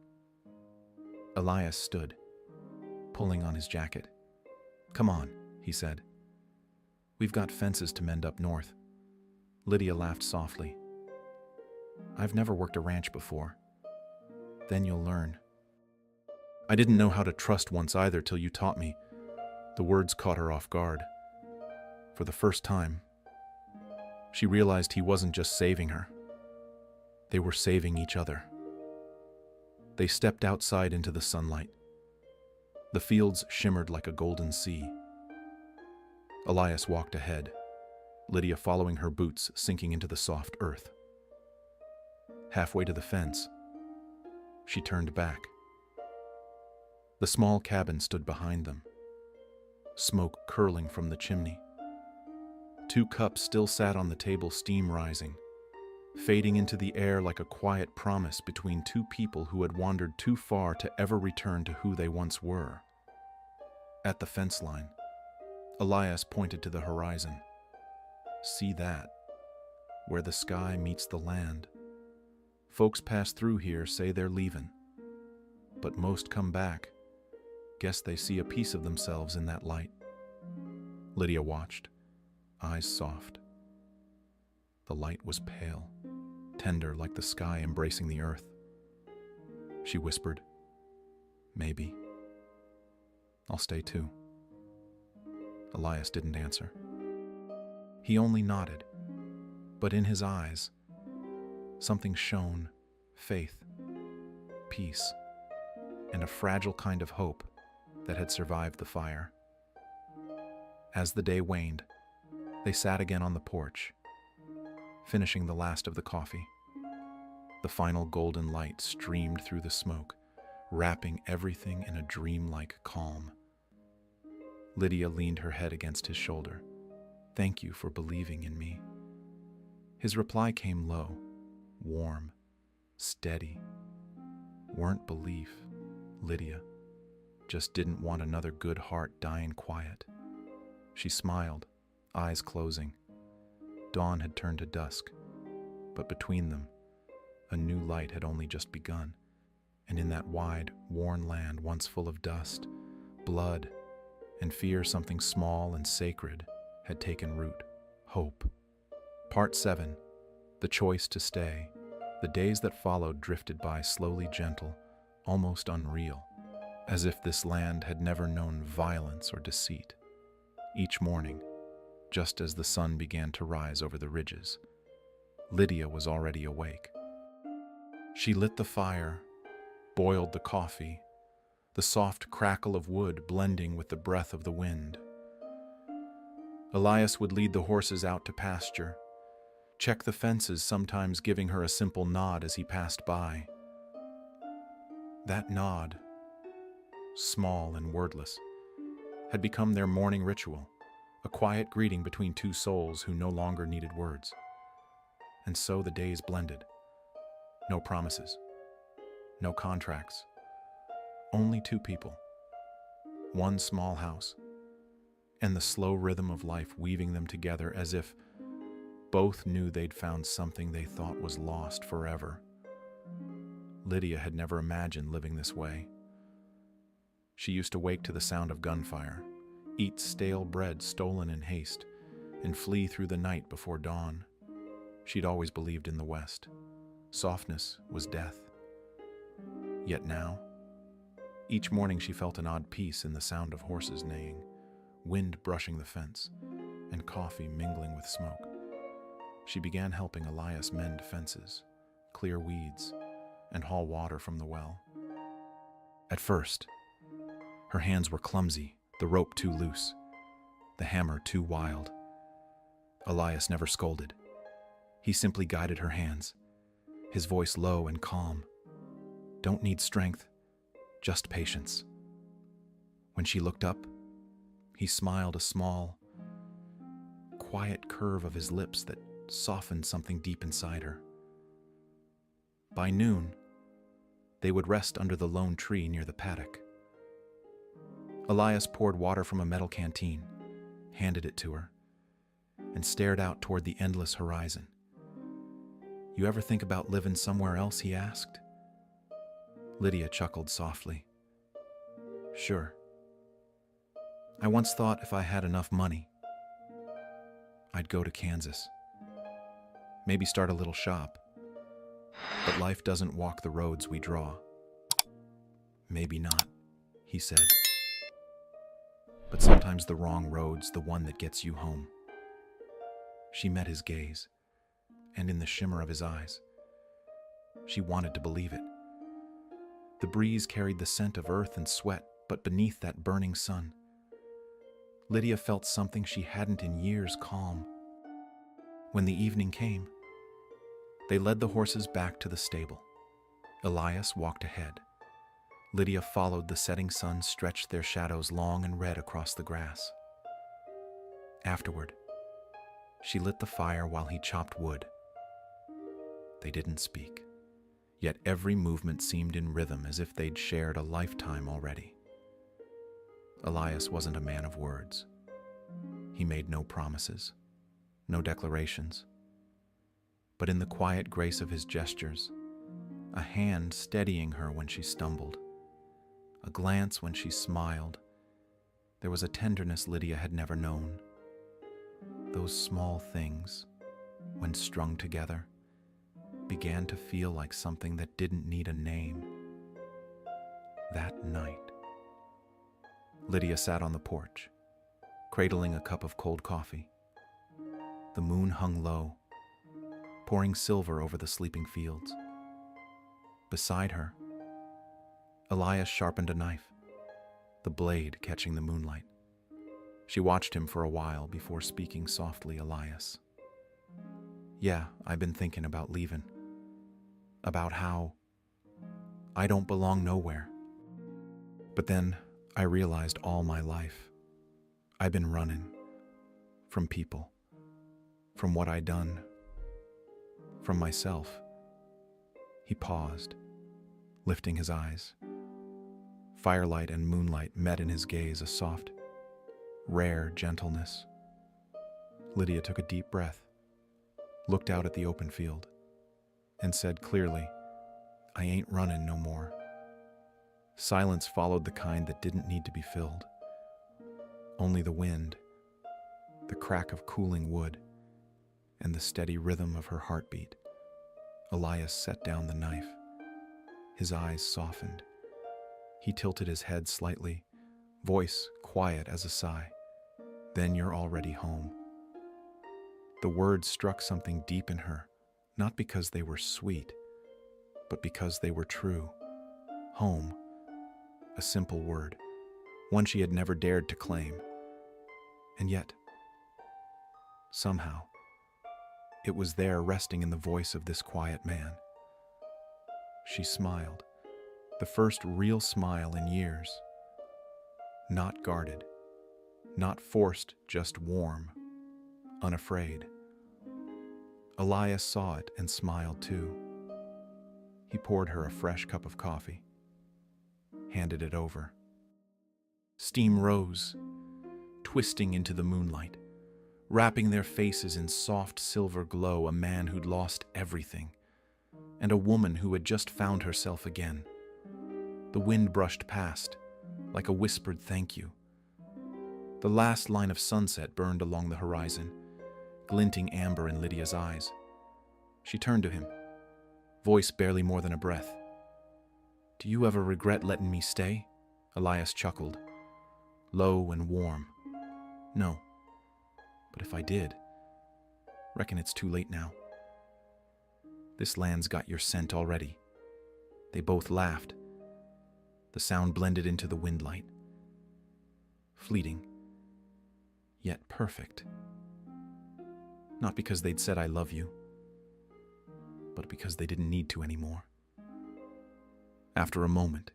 Elias stood, pulling on his jacket. "Come on," he said. "We've got fences to mend up north." Lydia laughed softly. "I've never worked a ranch before." "Then you'll learn." "I didn't know how to trust once either till you taught me." The words caught her off guard. For the first time, she realized he wasn't just saving her. They were saving each other. They stepped outside into the sunlight. The fields shimmered like a golden sea. Elias walked ahead, Lydia following her boots sinking into the soft earth. Halfway to the fence, she turned back. The small cabin stood behind them, smoke curling from the chimney. 2 cups still sat on the table, steam rising, fading into the air like a quiet promise between 2 people who had wandered too far to ever return to who they once were. At the fence line, Elias pointed to the horizon. "See that? Where the sky meets the land. Folks pass through here, say they're leaving, but most come back. Guess they see a piece of themselves in that light." Lydia watched, eyes soft. The light was pale, tender like the sky embracing the earth. she whispered. Maybe. I'll stay too. Elias didn't answer. He only nodded, but in his eyes, something shone: faith, peace, and a fragile kind of hope that had survived the fire. As the day waned, they sat again on the porch, finishing the last of the coffee. The final golden light streamed through the smoke, wrapping everything in a dreamlike calm. Lydia leaned her head against his shoulder. "Thank you for believing in me." His reply came low, warm, steady. Weren't belief, Lydia. Just didn't want another good heart dying quiet. She smiled, eyes closing. Dawn had turned to dusk, but between them, a new light had only just begun, and in that wide, worn land once full of dust, blood, and fear, something small and sacred had taken root: hope. Part 7. The choice to stay. The days that followed drifted by, slowly, gentle, almost unreal, as if this land had never known violence or deceit. Each morning, just as the sun began to rise over the ridges, Lydia was already awake. She lit the fire, boiled the coffee, the soft crackle of wood blending with the breath of the wind. Elias would lead the horses out to pasture, check the fences, sometimes giving her a simple nod as he passed by. That nod, small and wordless, had become their morning ritual, a quiet greeting between two souls who no longer needed words. And so the days blended. No promises, no contracts, only two people, one small house, and the slow rhythm of life weaving them together as if both knew they'd found something they thought was lost forever. Lydia had never imagined living this way. She used to wake to the sound of gunfire, eat stale bread stolen in haste, and flee through the night before dawn. She'd always believed in the West. Softness was death. Yet now, each morning she felt an odd peace in the sound of horses neighing, wind brushing the fence, and coffee mingling with smoke. She began helping Elias mend fences, clear weeds, and haul water from the well. At first, her hands were clumsy, the rope too loose, the hammer too wild. Elias never scolded. He simply guided her hands, his voice low and calm. "Don't need strength, just patience." When she looked up, he smiled, a small, quiet curve of his lips that softened something deep inside her. By noon, they would rest under the lone tree near the paddock. Elias poured water from a metal canteen, handed it to her, and stared out toward the endless horizon. "You ever think about living somewhere else?" he asked. Lydia chuckled softly. "Sure. I once thought if I had enough money, I'd go to Kansas. Maybe start a little shop. But life doesn't walk the roads we draw." "Maybe not," he said. "But sometimes the wrong road's the one that gets you home." She met his gaze, and in the shimmer of his eyes, she wanted to believe it. The breeze carried the scent of earth and sweat, but beneath that burning sun, Lydia felt something she hadn't in years: calm. When the evening came, they led the horses back to the stable. Elias walked ahead. Lydia followed. The setting sun stretched their shadows long and red across the grass. Afterward, she lit the fire while he chopped wood. They didn't speak, yet every movement seemed in rhythm, as if they'd shared a lifetime already. Elias wasn't a man of words. He made no promises, no declarations. But in the quiet grace of his gestures, a hand steadying her when she stumbled, a glance when she smiled, there was a tenderness Lydia had never known. Those small things, when strung together, began to feel like something that didn't need a name, that night. Lydia sat on the porch, cradling a cup of cold coffee. The moon hung low, pouring silver over the sleeping fields. Beside her, Elias sharpened a knife, the blade catching the moonlight. She watched him for a while before speaking softly. Elias, yeah, I've been thinking about leaving. About how I don't belong nowhere. But then I realized all my life I've been running from people, from what I'd done, from myself. He paused, lifting his eyes. Firelight and moonlight met in his gaze, a soft, rare gentleness. Lydia took a deep breath, looked out at the open field, and said clearly, I ain't running no more. Silence followed, the kind that didn't need to be filled. Only the wind, the crack of cooling wood, and the steady rhythm of her heartbeat. Elias set down the knife. His eyes softened. He tilted his head slightly, voice quiet as a sigh. Then you're already home. The words struck something deep in her, not because they were sweet, but because they were true. Home, a simple word, one she had never dared to claim. And yet, somehow, it was there, resting in the voice of this quiet man. She smiled, the first real smile in years. Not guarded, not forced, just warm, unafraid. Elias saw it and smiled too. He poured her a fresh cup of coffee, handed it over. Steam rose, twisting into the moonlight, wrapping their faces in soft silver glow. A man who'd lost everything, and a woman who had just found herself again. The wind brushed past, like a whispered thank you. The last line of sunset burned along the horizon, glinting amber in Lydia's eyes. She turned to him, voice barely more than a breath. Do you ever regret letting me stay? Elias chuckled, low and warm. No, but if I did, reckon it's too late now. This land's got your scent already. They both laughed. The sound blended into the windlight. Fleeting, yet perfect. Not because they'd said I love you, but because they didn't need to anymore. After a moment,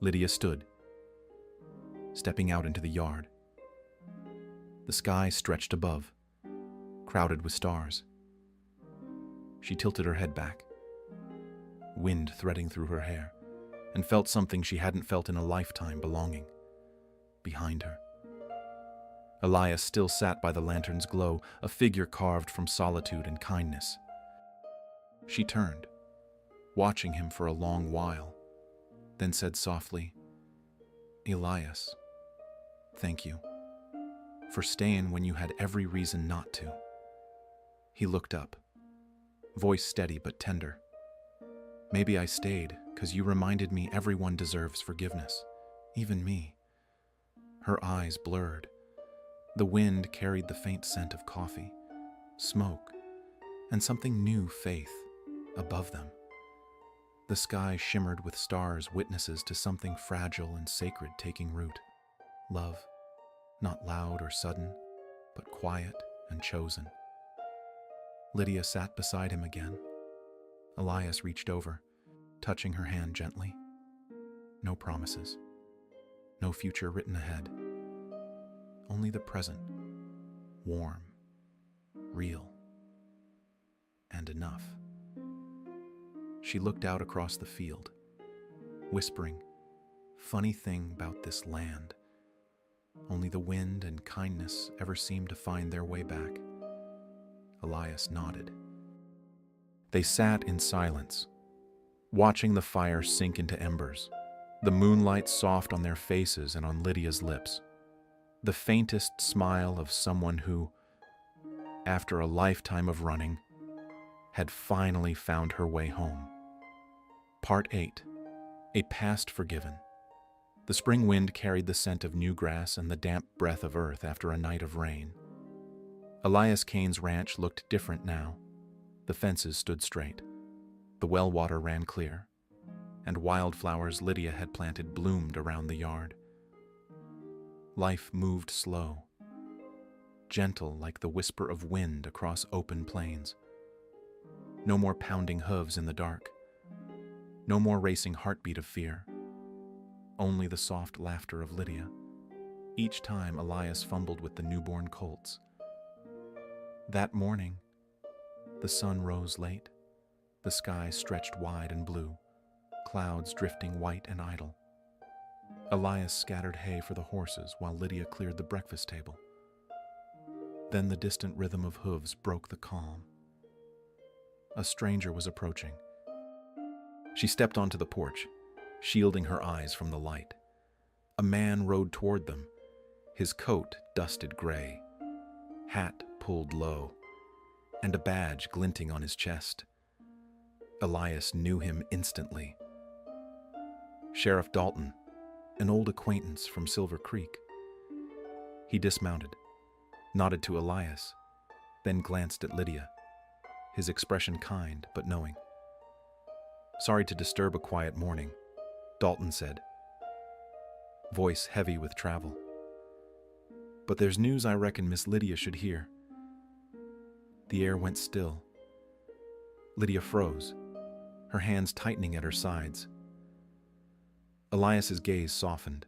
Lydia stood, stepping out into the yard. The sky stretched above, crowded with stars. She tilted her head back, wind threading through her hair, and felt something she hadn't felt in a lifetime, belonging behind her. Elias still sat by the lantern's glow, a figure carved from solitude and kindness. She turned, watching him for a long while, then said softly, Elias, thank you for staying when you had every reason not to. He looked up, voice steady but tender. Maybe I stayed because you reminded me everyone deserves forgiveness, even me. Her eyes blurred. The wind carried the faint scent of coffee, smoke, and something new, faith, above them. The sky shimmered with stars, witnesses to something fragile and sacred taking root. Love, not loud or sudden, but quiet and chosen. Lydia sat beside him again. Elias reached over, touching her hand gently. No promises, no future written ahead. Only the present, warm, real, and enough. She looked out across the field, whispering, funny thing about this land. Only the wind and kindness ever seemed to find their way back. Elias nodded. They sat in silence, watching the fire sink into embers, the moonlight soft on their faces and on Lydia's lips. The faintest smile of someone who, after a lifetime of running, had finally found her way home. Part 8. A past forgiven. The spring wind carried the scent of new grass and the damp breath of earth after a night of rain. Elias Kane's ranch looked different now. The fences stood straight. The well water ran clear, and wildflowers Lydia had planted bloomed around the yard. Life moved slow, gentle like the whisper of wind across open plains. No more pounding hooves in the dark. No more racing heartbeat of fear. Only the soft laughter of Lydia, each time Elias fumbled with the newborn colts. That morning, the sun rose late. The sky stretched wide and blue, clouds drifting white and idle. Elias scattered hay for the horses while Lydia cleared the breakfast table. Then the distant rhythm of hooves broke the calm. A stranger was approaching. She stepped onto the porch, shielding her eyes from the light. A man rode toward them, his coat dusted gray, hat pulled low, and a badge glinting on his chest. Elias knew him instantly. Sheriff Dalton, an old acquaintance from Silver Creek. He dismounted, nodded to Elias, then glanced at Lydia, his expression kind but knowing. "Sorry to disturb a quiet morning," Dalton said, voice heavy with travel. "But there's news I reckon Miss Lydia should hear." The air went still. Lydia froze, her hands tightening at her sides. Elias's gaze softened.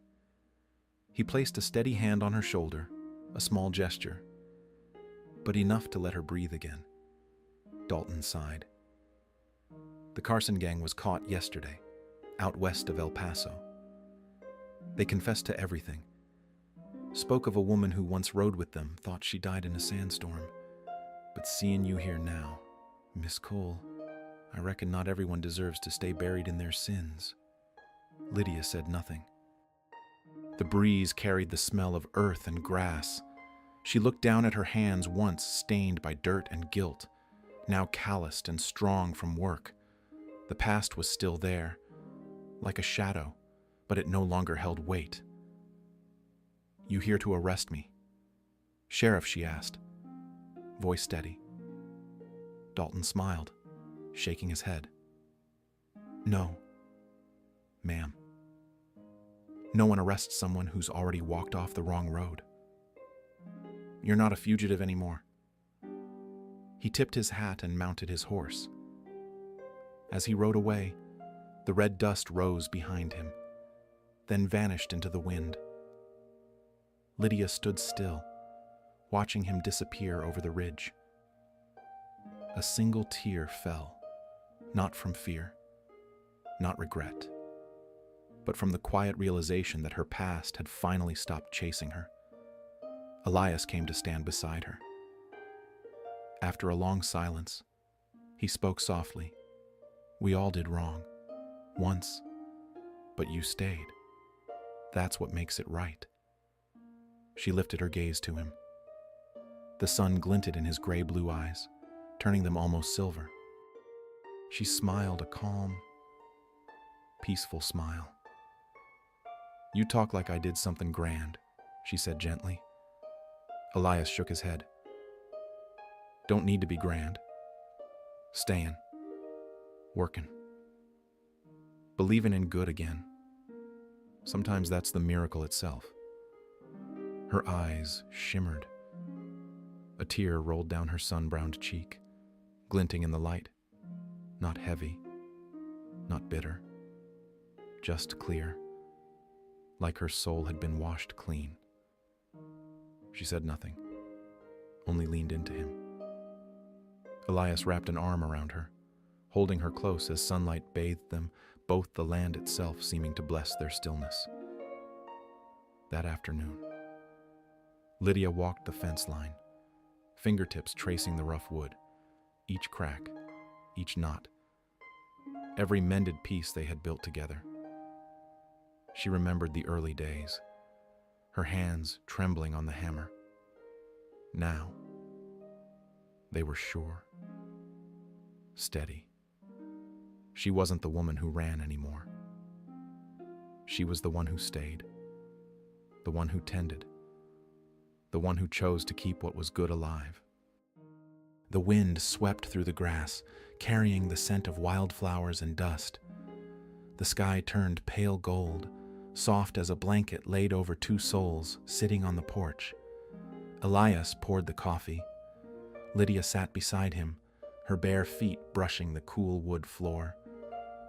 He placed a steady hand on her shoulder, a small gesture, but enough to let her breathe again. Dalton sighed. "The Carson gang was caught yesterday, out west of El Paso. They confessed to everything. Spoke of a woman who once rode with them, thought she died in a sandstorm. But seeing you here now, Miss Cole, I reckon not everyone deserves to stay buried in their sins." Lydia said nothing. The breeze carried the smell of earth and grass. She looked down at her hands, once stained by dirt and guilt, now calloused and strong from work. The past was still there, like a shadow, but it no longer held weight. "You here to arrest me?" "Sheriff," she asked, voice steady. Dalton smiled, shaking his head. "No, ma'am. No one arrests someone who's already walked off the wrong road. You're not a fugitive anymore." He tipped his hat and mounted his horse. As he rode away, the red dust rose behind him, then vanished into the wind. Lydia stood still, watching him disappear over the ridge. A single tear fell, not from fear, not regret, but from the quiet realization that her past had finally stopped chasing her. Elias came to stand beside her. After a long silence, he spoke softly. "We all did wrong, once, but you stayed. That's what makes it right." She lifted her gaze to him. The sun glinted in his gray-blue eyes, turning them almost silver. She smiled a calm, peaceful smile. "You talk like I did something grand," she said gently. Elias shook his head. "Don't need to be grand. Stayin'. Workin'. Believing in good again. Sometimes that's the miracle itself." Her eyes shimmered. A tear rolled down her sun-browned cheek, glinting in the light. Not heavy, not bitter, just clear, like her soul had been washed clean. She said nothing, only leaned into him. Elias wrapped an arm around her, holding her close as sunlight bathed them, both the land itself seeming to bless their stillness. That afternoon, Lydia walked the fence line, fingertips tracing the rough wood, each crack, each knot, every mended piece they had built together. She remembered the early days, her hands trembling on the hammer. Now, they were sure, steady. She wasn't the woman who ran anymore. She was the one who stayed, the one who tended, the one who chose to keep what was good alive. The wind swept through the grass, carrying the scent of wildflowers and dust. The sky turned pale gold, soft as a blanket laid over two souls sitting on the porch. Elias poured the coffee. Lydia sat beside him, her bare feet brushing the cool wood floor.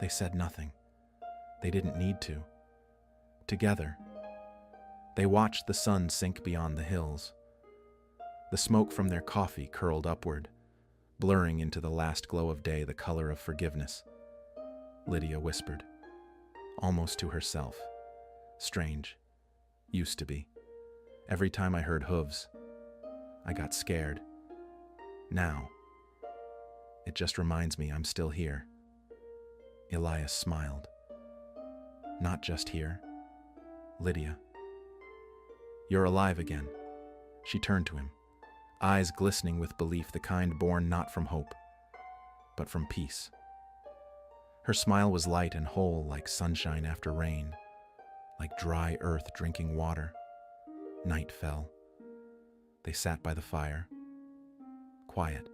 They said nothing. They didn't need to. Together, they watched the sun sink beyond the hills. The smoke from their coffee curled upward, blurring into the last glow of day the color of forgiveness. Lydia whispered, almost to herself. Strange. Used to be. Every time I heard hooves, I got scared. Now, it just reminds me I'm still here. Elias smiled. Not just here, Lydia. You're alive again. She turned to him, eyes glistening with belief, the kind born not from hope, but from peace. Her smile was light and whole, like sunshine after rain, like dry earth drinking water. Night fell. They sat by the fire, quiet.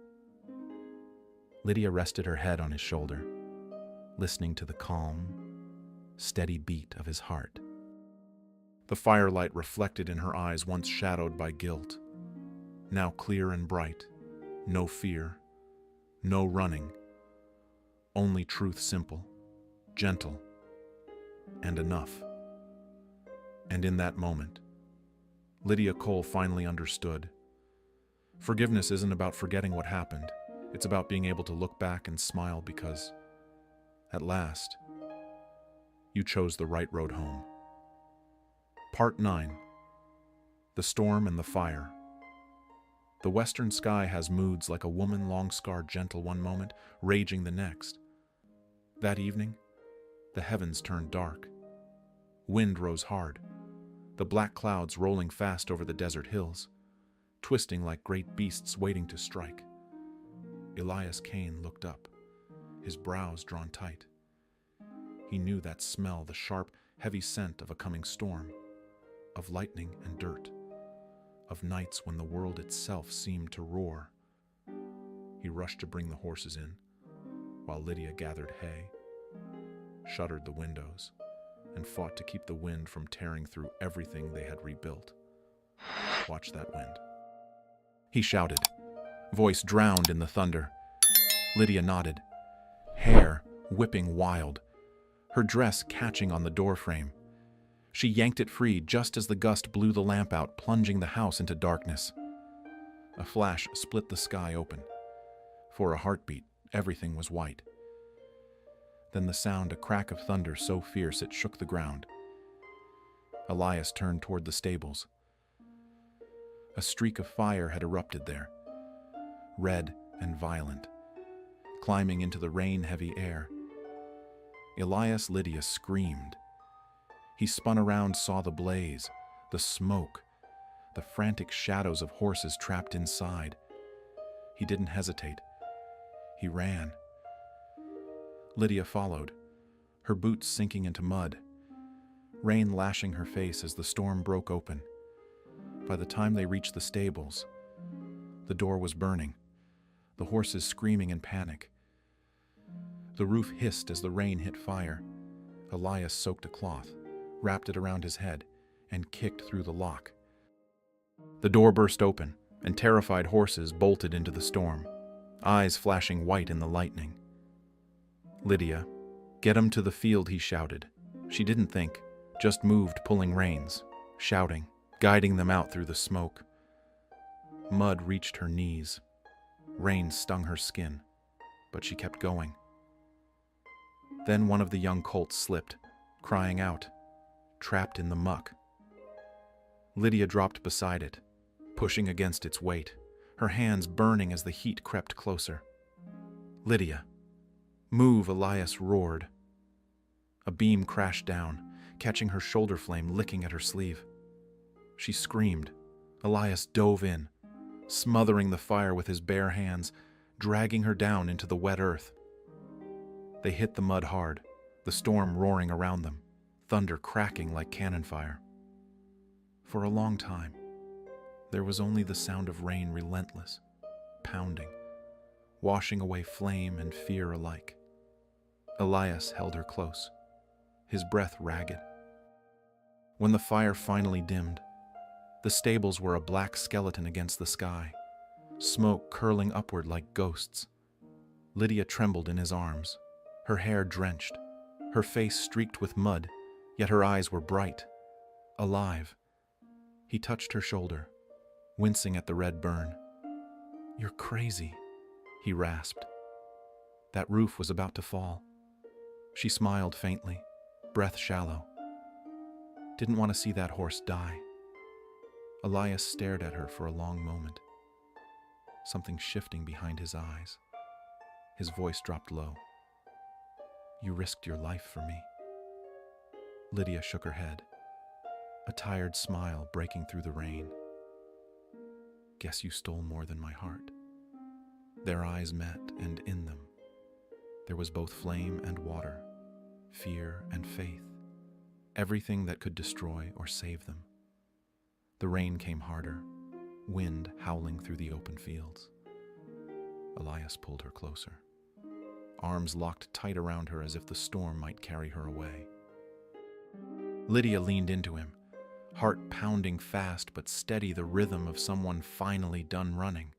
Lydia rested her head on his shoulder, listening to the calm, steady beat of his heart. The firelight reflected in her eyes once shadowed by guilt, now clear and bright. No fear, no running, only truth, simple, gentle, and enough. And in that moment, Lydia Cole finally understood. Forgiveness isn't about forgetting what happened. It's about being able to look back and smile because, at last, you chose the right road home. Part 9. The Storm and the Fire. The western sky has moods like a woman long-scarred gentle one moment, raging the next. That evening, the heavens turned dark. Wind rose hard, the black clouds rolling fast over the desert hills, twisting like great beasts waiting to strike. Elias Kane looked up, his brows drawn tight. He knew that smell, the sharp, heavy scent of a coming storm, of lightning and dirt, of nights when the world itself seemed to roar. He rushed to bring the horses in, while Lydia gathered hay, shuttered the windows, and fought to keep the wind from tearing through everything they had rebuilt. Watch that wind, he shouted, voice drowned in the thunder. Lydia nodded, hair whipping wild, her dress catching on the doorframe. She yanked it free just as the gust blew the lamp out, plunging the house into darkness. A flash split the sky open. For a heartbeat, everything was white. Then the sound, a crack of thunder so fierce it shook the ground. Elias turned toward the stables. A streak of fire had erupted there, red and violent, climbing into the rain-heavy air. Elias Lydia screamed. He spun around, saw the blaze, the smoke, the frantic shadows of horses trapped inside. He didn't hesitate. He ran. Lydia followed, her boots sinking into mud, rain lashing her face as the storm broke open. By the time they reached the stables, the door was burning, the horses screaming in panic. The roof hissed as the rain hit fire. Elias soaked a cloth, wrapped it around his head, and kicked through the lock. The door burst open, and terrified horses bolted into the storm, eyes flashing white in the lightning. Lydia, get 'em to the field, he shouted. She didn't think, just moved, pulling reins, shouting, guiding them out through the smoke. Mud reached her knees. Rain stung her skin, but she kept going. Then one of the young colts slipped, crying out, trapped in the muck. Lydia dropped beside it, pushing against its weight, her hands burning as the heat crept closer. Lydia, move, Elias roared. A beam crashed down, catching her shoulder flame, licking at her sleeve. She screamed. Elias dove in, smothering the fire with his bare hands, dragging her down into the wet earth. They hit the mud hard, the storm roaring around them, thunder cracking like cannon fire. For a long time, there was only the sound of rain, relentless, pounding, washing away flame and fear alike. Elias held her close, his breath ragged. When the fire finally dimmed, the stables were a black skeleton against the sky, smoke curling upward like ghosts. Lydia trembled in his arms, her hair drenched, her face streaked with mud, yet her eyes were bright, alive. He touched her shoulder, wincing at the red burn. "You're crazy," he rasped. That roof was about to fall. She smiled faintly, breath shallow. Didn't want to see that horse die. Elias stared at her for a long moment, something shifting behind his eyes. His voice dropped low. "You risked your life for me." Lydia shook her head, a tired smile breaking through the rain. "Guess you stole more than my heart." Their eyes met, and in them, there was both flame and water, fear and faith, everything that could destroy or save them. The rain came harder, wind howling through the open fields. Elias pulled her closer, arms locked tight around her as if the storm might carry her away. Lydia leaned into him, heart pounding fast but steady, the rhythm of someone finally done running.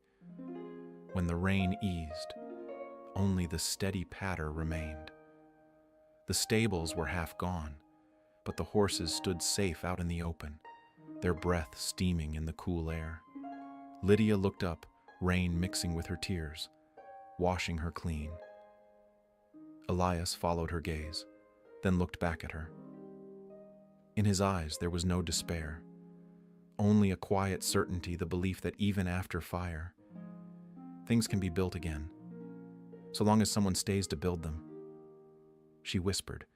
When the rain eased, only the steady patter remained. The stables were half gone, but the horses stood safe out in the open, their breath steaming in the cool air. Lydia looked up, rain mixing with her tears, washing her clean. Elias followed her gaze, then looked back at her. In his eyes there was no despair, only a quiet certainty, the belief that even after fire, things can be built again, so long as someone stays to build them. She whispered,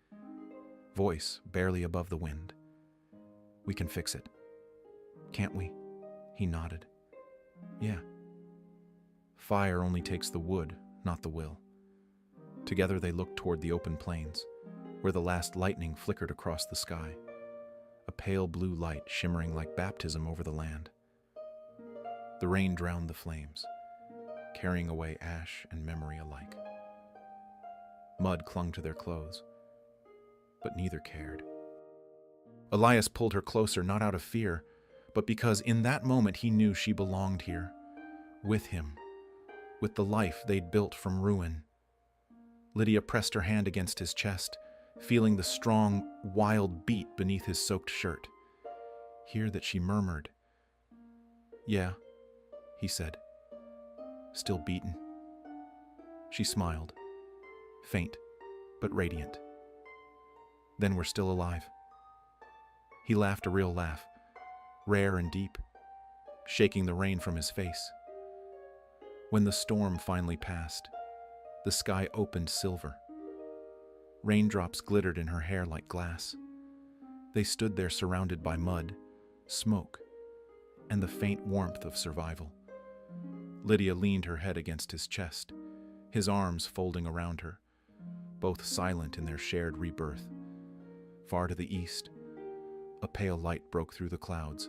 voice barely above the wind, "We can fix it, can't we?" He nodded. "Yeah." Fire only takes the wood, not the will. Together they looked toward the open plains, where the last lightning flickered across the sky, a pale blue light shimmering like baptism over the land. The rain drowned the flames, carrying away ash and memory alike. Mud clung to their clothes, but neither cared. Elias pulled her closer, not out of fear, but because in that moment he knew she belonged here, with him, with the life they'd built from ruin. Lydia pressed her hand against his chest, feeling the strong, wild beat beneath his soaked shirt. Hear that she murmured. "Yeah," he said. "Still beaten." She smiled, faint but radiant. "Then we're still alive." He laughed a real laugh, rare and deep, shaking the rain from his face. When the storm finally passed, the sky opened silver. Raindrops glittered in her hair like glass. They stood there surrounded by mud, smoke, and the faint warmth of survival. Lydia leaned her head against his chest, his arms folding around her, both silent in their shared rebirth. Far to the east, a pale light broke through the clouds.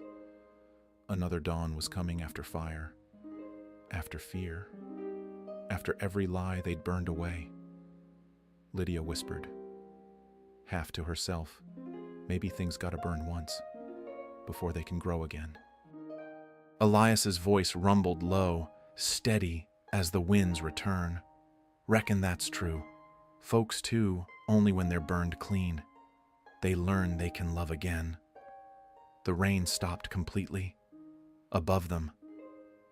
Another dawn was coming after fire, after fear, after every lie they'd burned away. Lydia whispered, half to herself, maybe things gotta burn once, before they can grow again. Elias's voice rumbled low, steady as the winds return. Reckon that's true. Folks, too, only when they're burned clean. They learn they can love again. The rain stopped completely. Above them,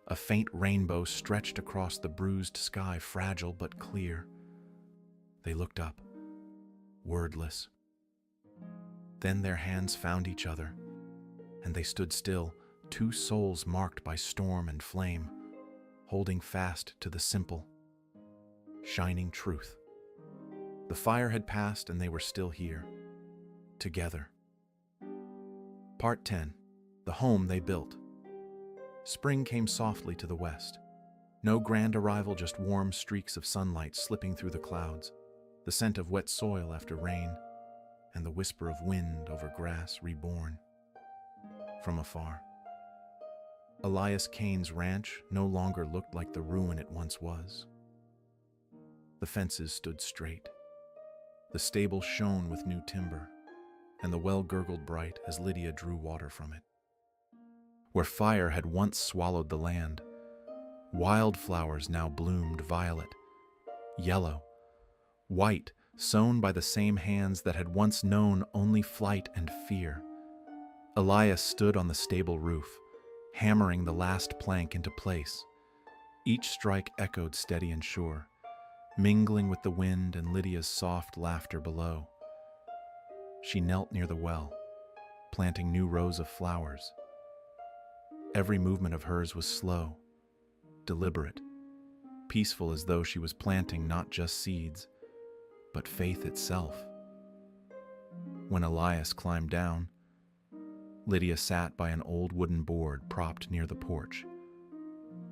a faint rainbow stretched across the bruised sky, fragile but clear. They looked up, wordless. Then their hands found each other, and they stood still, two souls marked by storm and flame, holding fast to the simple, shining truth. The fire had passed and they were still here, together. Part 10. The home they built. Spring came softly to the west. No grand arrival, just warm streaks of sunlight slipping through the clouds, the scent of wet soil after rain. and the whisper of wind over grass reborn. From afar, Elias Kane's ranch no longer looked like the ruin it once was. The fences stood straight. The stable shone with new timber, and the well gurgled bright as Lydia drew water from it. Where fire had once swallowed the land, wildflowers now bloomed violet, yellow, white, sown by the same hands that had once known only flight and fear. Elias stood on the stable roof, hammering the last plank into place. Each strike echoed steady and sure, mingling with the wind and Lydia's soft laughter below. She knelt near the well, planting new rows of flowers. Every movement of hers was slow, deliberate, peaceful, as though she was planting not just seeds, but faith itself. When Elias climbed down, Lydia sat by an old wooden board propped near the porch.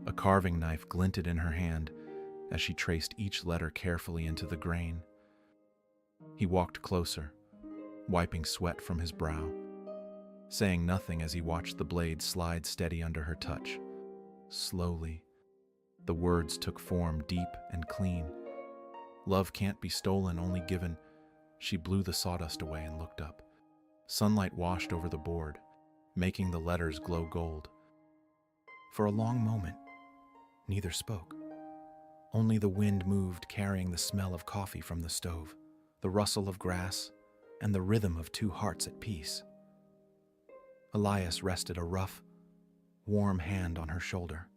A carving knife glinted in her hand as she traced each letter carefully into the grain. He walked closer, wiping sweat from his brow, saying nothing as he watched the blade slide steady under her touch. Slowly, the words took form, deep and clean. Love can't be stolen, only given. She blew the sawdust away and looked up. Sunlight washed over the board, making the letters glow gold. For a long moment, neither spoke. Only the wind moved, carrying the smell of coffee from the stove, the rustle of grass, and the rhythm of two hearts at peace. Elias rested a rough, warm hand on her shoulder.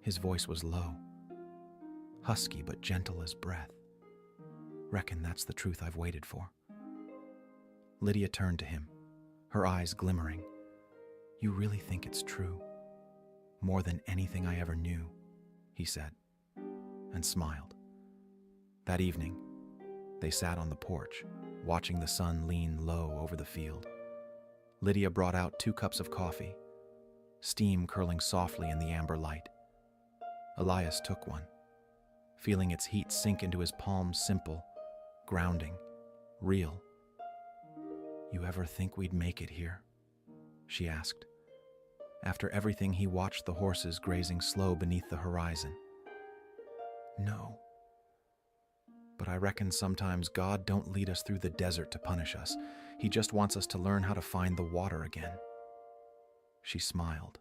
His voice was low, husky but gentle as breath. Reckon that's the truth I've waited for. Lydia turned to him, her eyes glimmering. You really think it's true? More than anything I ever knew, he said, and smiled. That evening, they sat on the porch, watching the sun lean low over the field. Lydia brought out 2 cups of coffee, steam curling softly in the amber light. Elias took one, feeling its heat sink into his palm, simple, grounding, real. You ever think we'd make it here? She asked. After everything he watched the horses grazing slow beneath the horizon. No. But I reckon sometimes God don't lead us through the desert to punish us. He just wants us to learn how to find the water again. She smiled,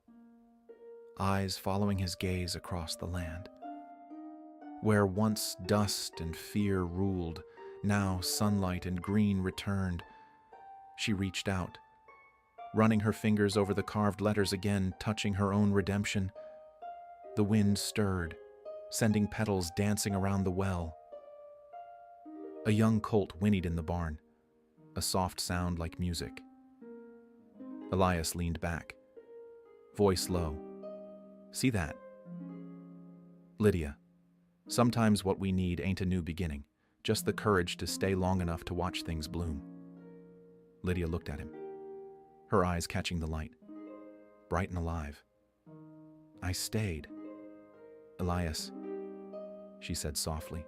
eyes following his gaze across the land. Where once dust and fear ruled, now sunlight and green returned. She reached out, running her fingers over the carved letters again, touching her own redemption. The wind stirred, sending petals dancing around the well. A young colt whinnied in the barn, a soft sound like music. Elias leaned back, voice low. See that? Lydia, sometimes what we need ain't a new beginning, just the courage to stay long enough to watch things bloom. Lydia looked at him, her eyes catching the light, bright and alive. I stayed. Elias, she said softly,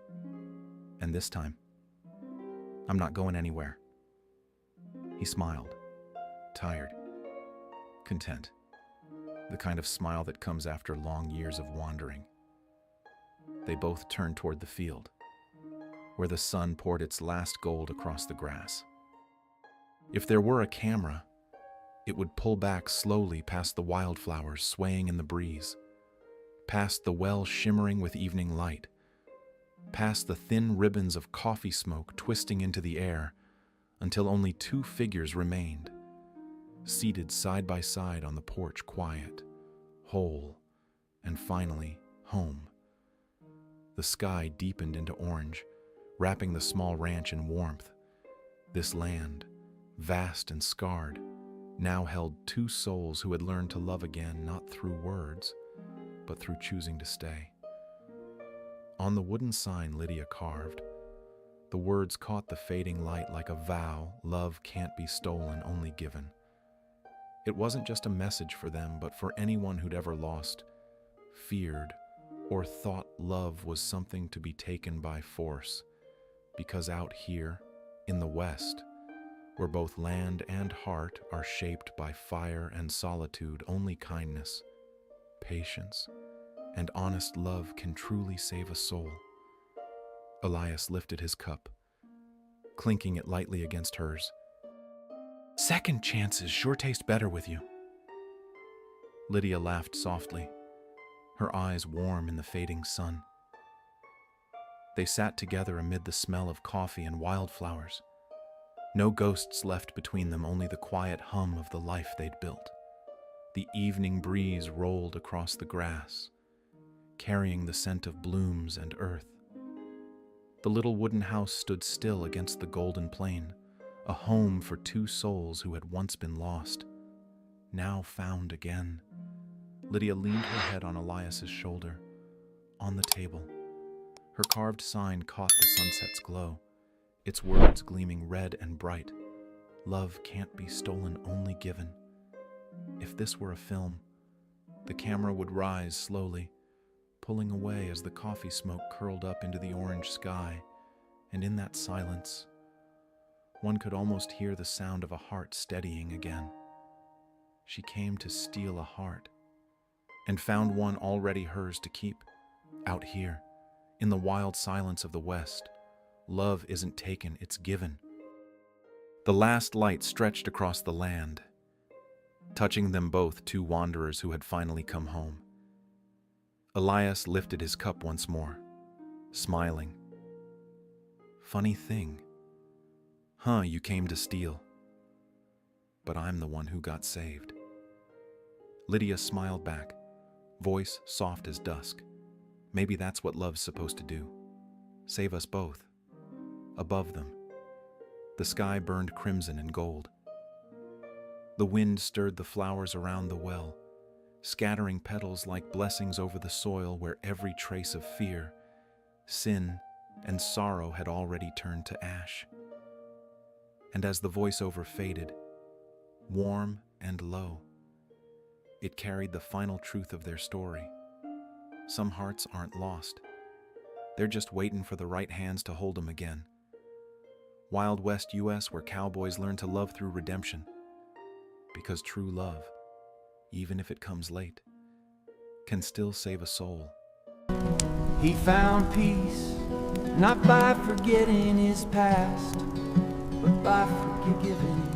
and this time, I'm not going anywhere. He smiled, tired, content, the kind of smile that comes after long years of wandering. They both turned toward the field, where the sun poured its last gold across the grass. If there were a camera, it would pull back slowly past the wildflowers swaying in the breeze, past the well shimmering with evening light, past the thin ribbons of coffee smoke twisting into the air, until only 2 figures remained, seated side by side on the porch, quiet, whole, and finally home. The sky deepened into orange, wrapping the small ranch in warmth. This land, vast and scarred, now held 2 souls who had learned to love again, not through words, but through choosing to stay. On the wooden sign Lydia carved, the words caught the fading light like a vow: love can't be stolen, only given. It wasn't just a message for them, but for anyone who'd ever lost, feared, or thought love was something to be taken by force, because out here, In the West, where both land and heart are shaped by fire and solitude, only kindness, patience, and honest love can truly save a soul. Elias lifted his cup, clinking it lightly against hers. "Second chances sure taste better with you." Lydia laughed softly, her eyes warm in the fading sun. They sat together amid the smell of coffee and wildflowers. No ghosts left between them, only the quiet hum of the life they'd built. The evening breeze rolled across the grass, carrying the scent of blooms and earth. The little wooden house stood still against the golden plain, a home for two souls who had once been lost, now found again. Lydia leaned her head on Elias's shoulder. On the table, her carved sign caught the sunset's glow, its words gleaming red and bright. Love can't be stolen, only given. If this were a film, the camera would rise slowly, pulling away as the coffee smoke curled up into the orange sky, and in that silence, one could almost hear the sound of a heart steadying again. She came to steal a heart, and found one already hers to keep. Out here, in the wild silence of the West, love isn't taken, it's given. The last light stretched across the land, touching them both, two wanderers who had finally come home. Elias lifted his cup once more, smiling. "Funny thing. You came to steal. But I'm the one who got saved." Lydia smiled back, voice soft as dusk. Maybe that's what love's supposed to do. Save us both. Above them, the sky burned crimson and gold. The wind stirred the flowers around the well, scattering petals like blessings over the soil where every trace of fear, sin, and sorrow had already turned to ash. And as the voiceover faded, warm and low, it carried the final truth of their story. Some hearts aren't lost. They're just waiting for the right hands to hold them again. Wild West US, where cowboys learn to love through redemption. Because true love, even if it comes late, can still save a soul. He found peace, not by forgetting his past, but by forgiving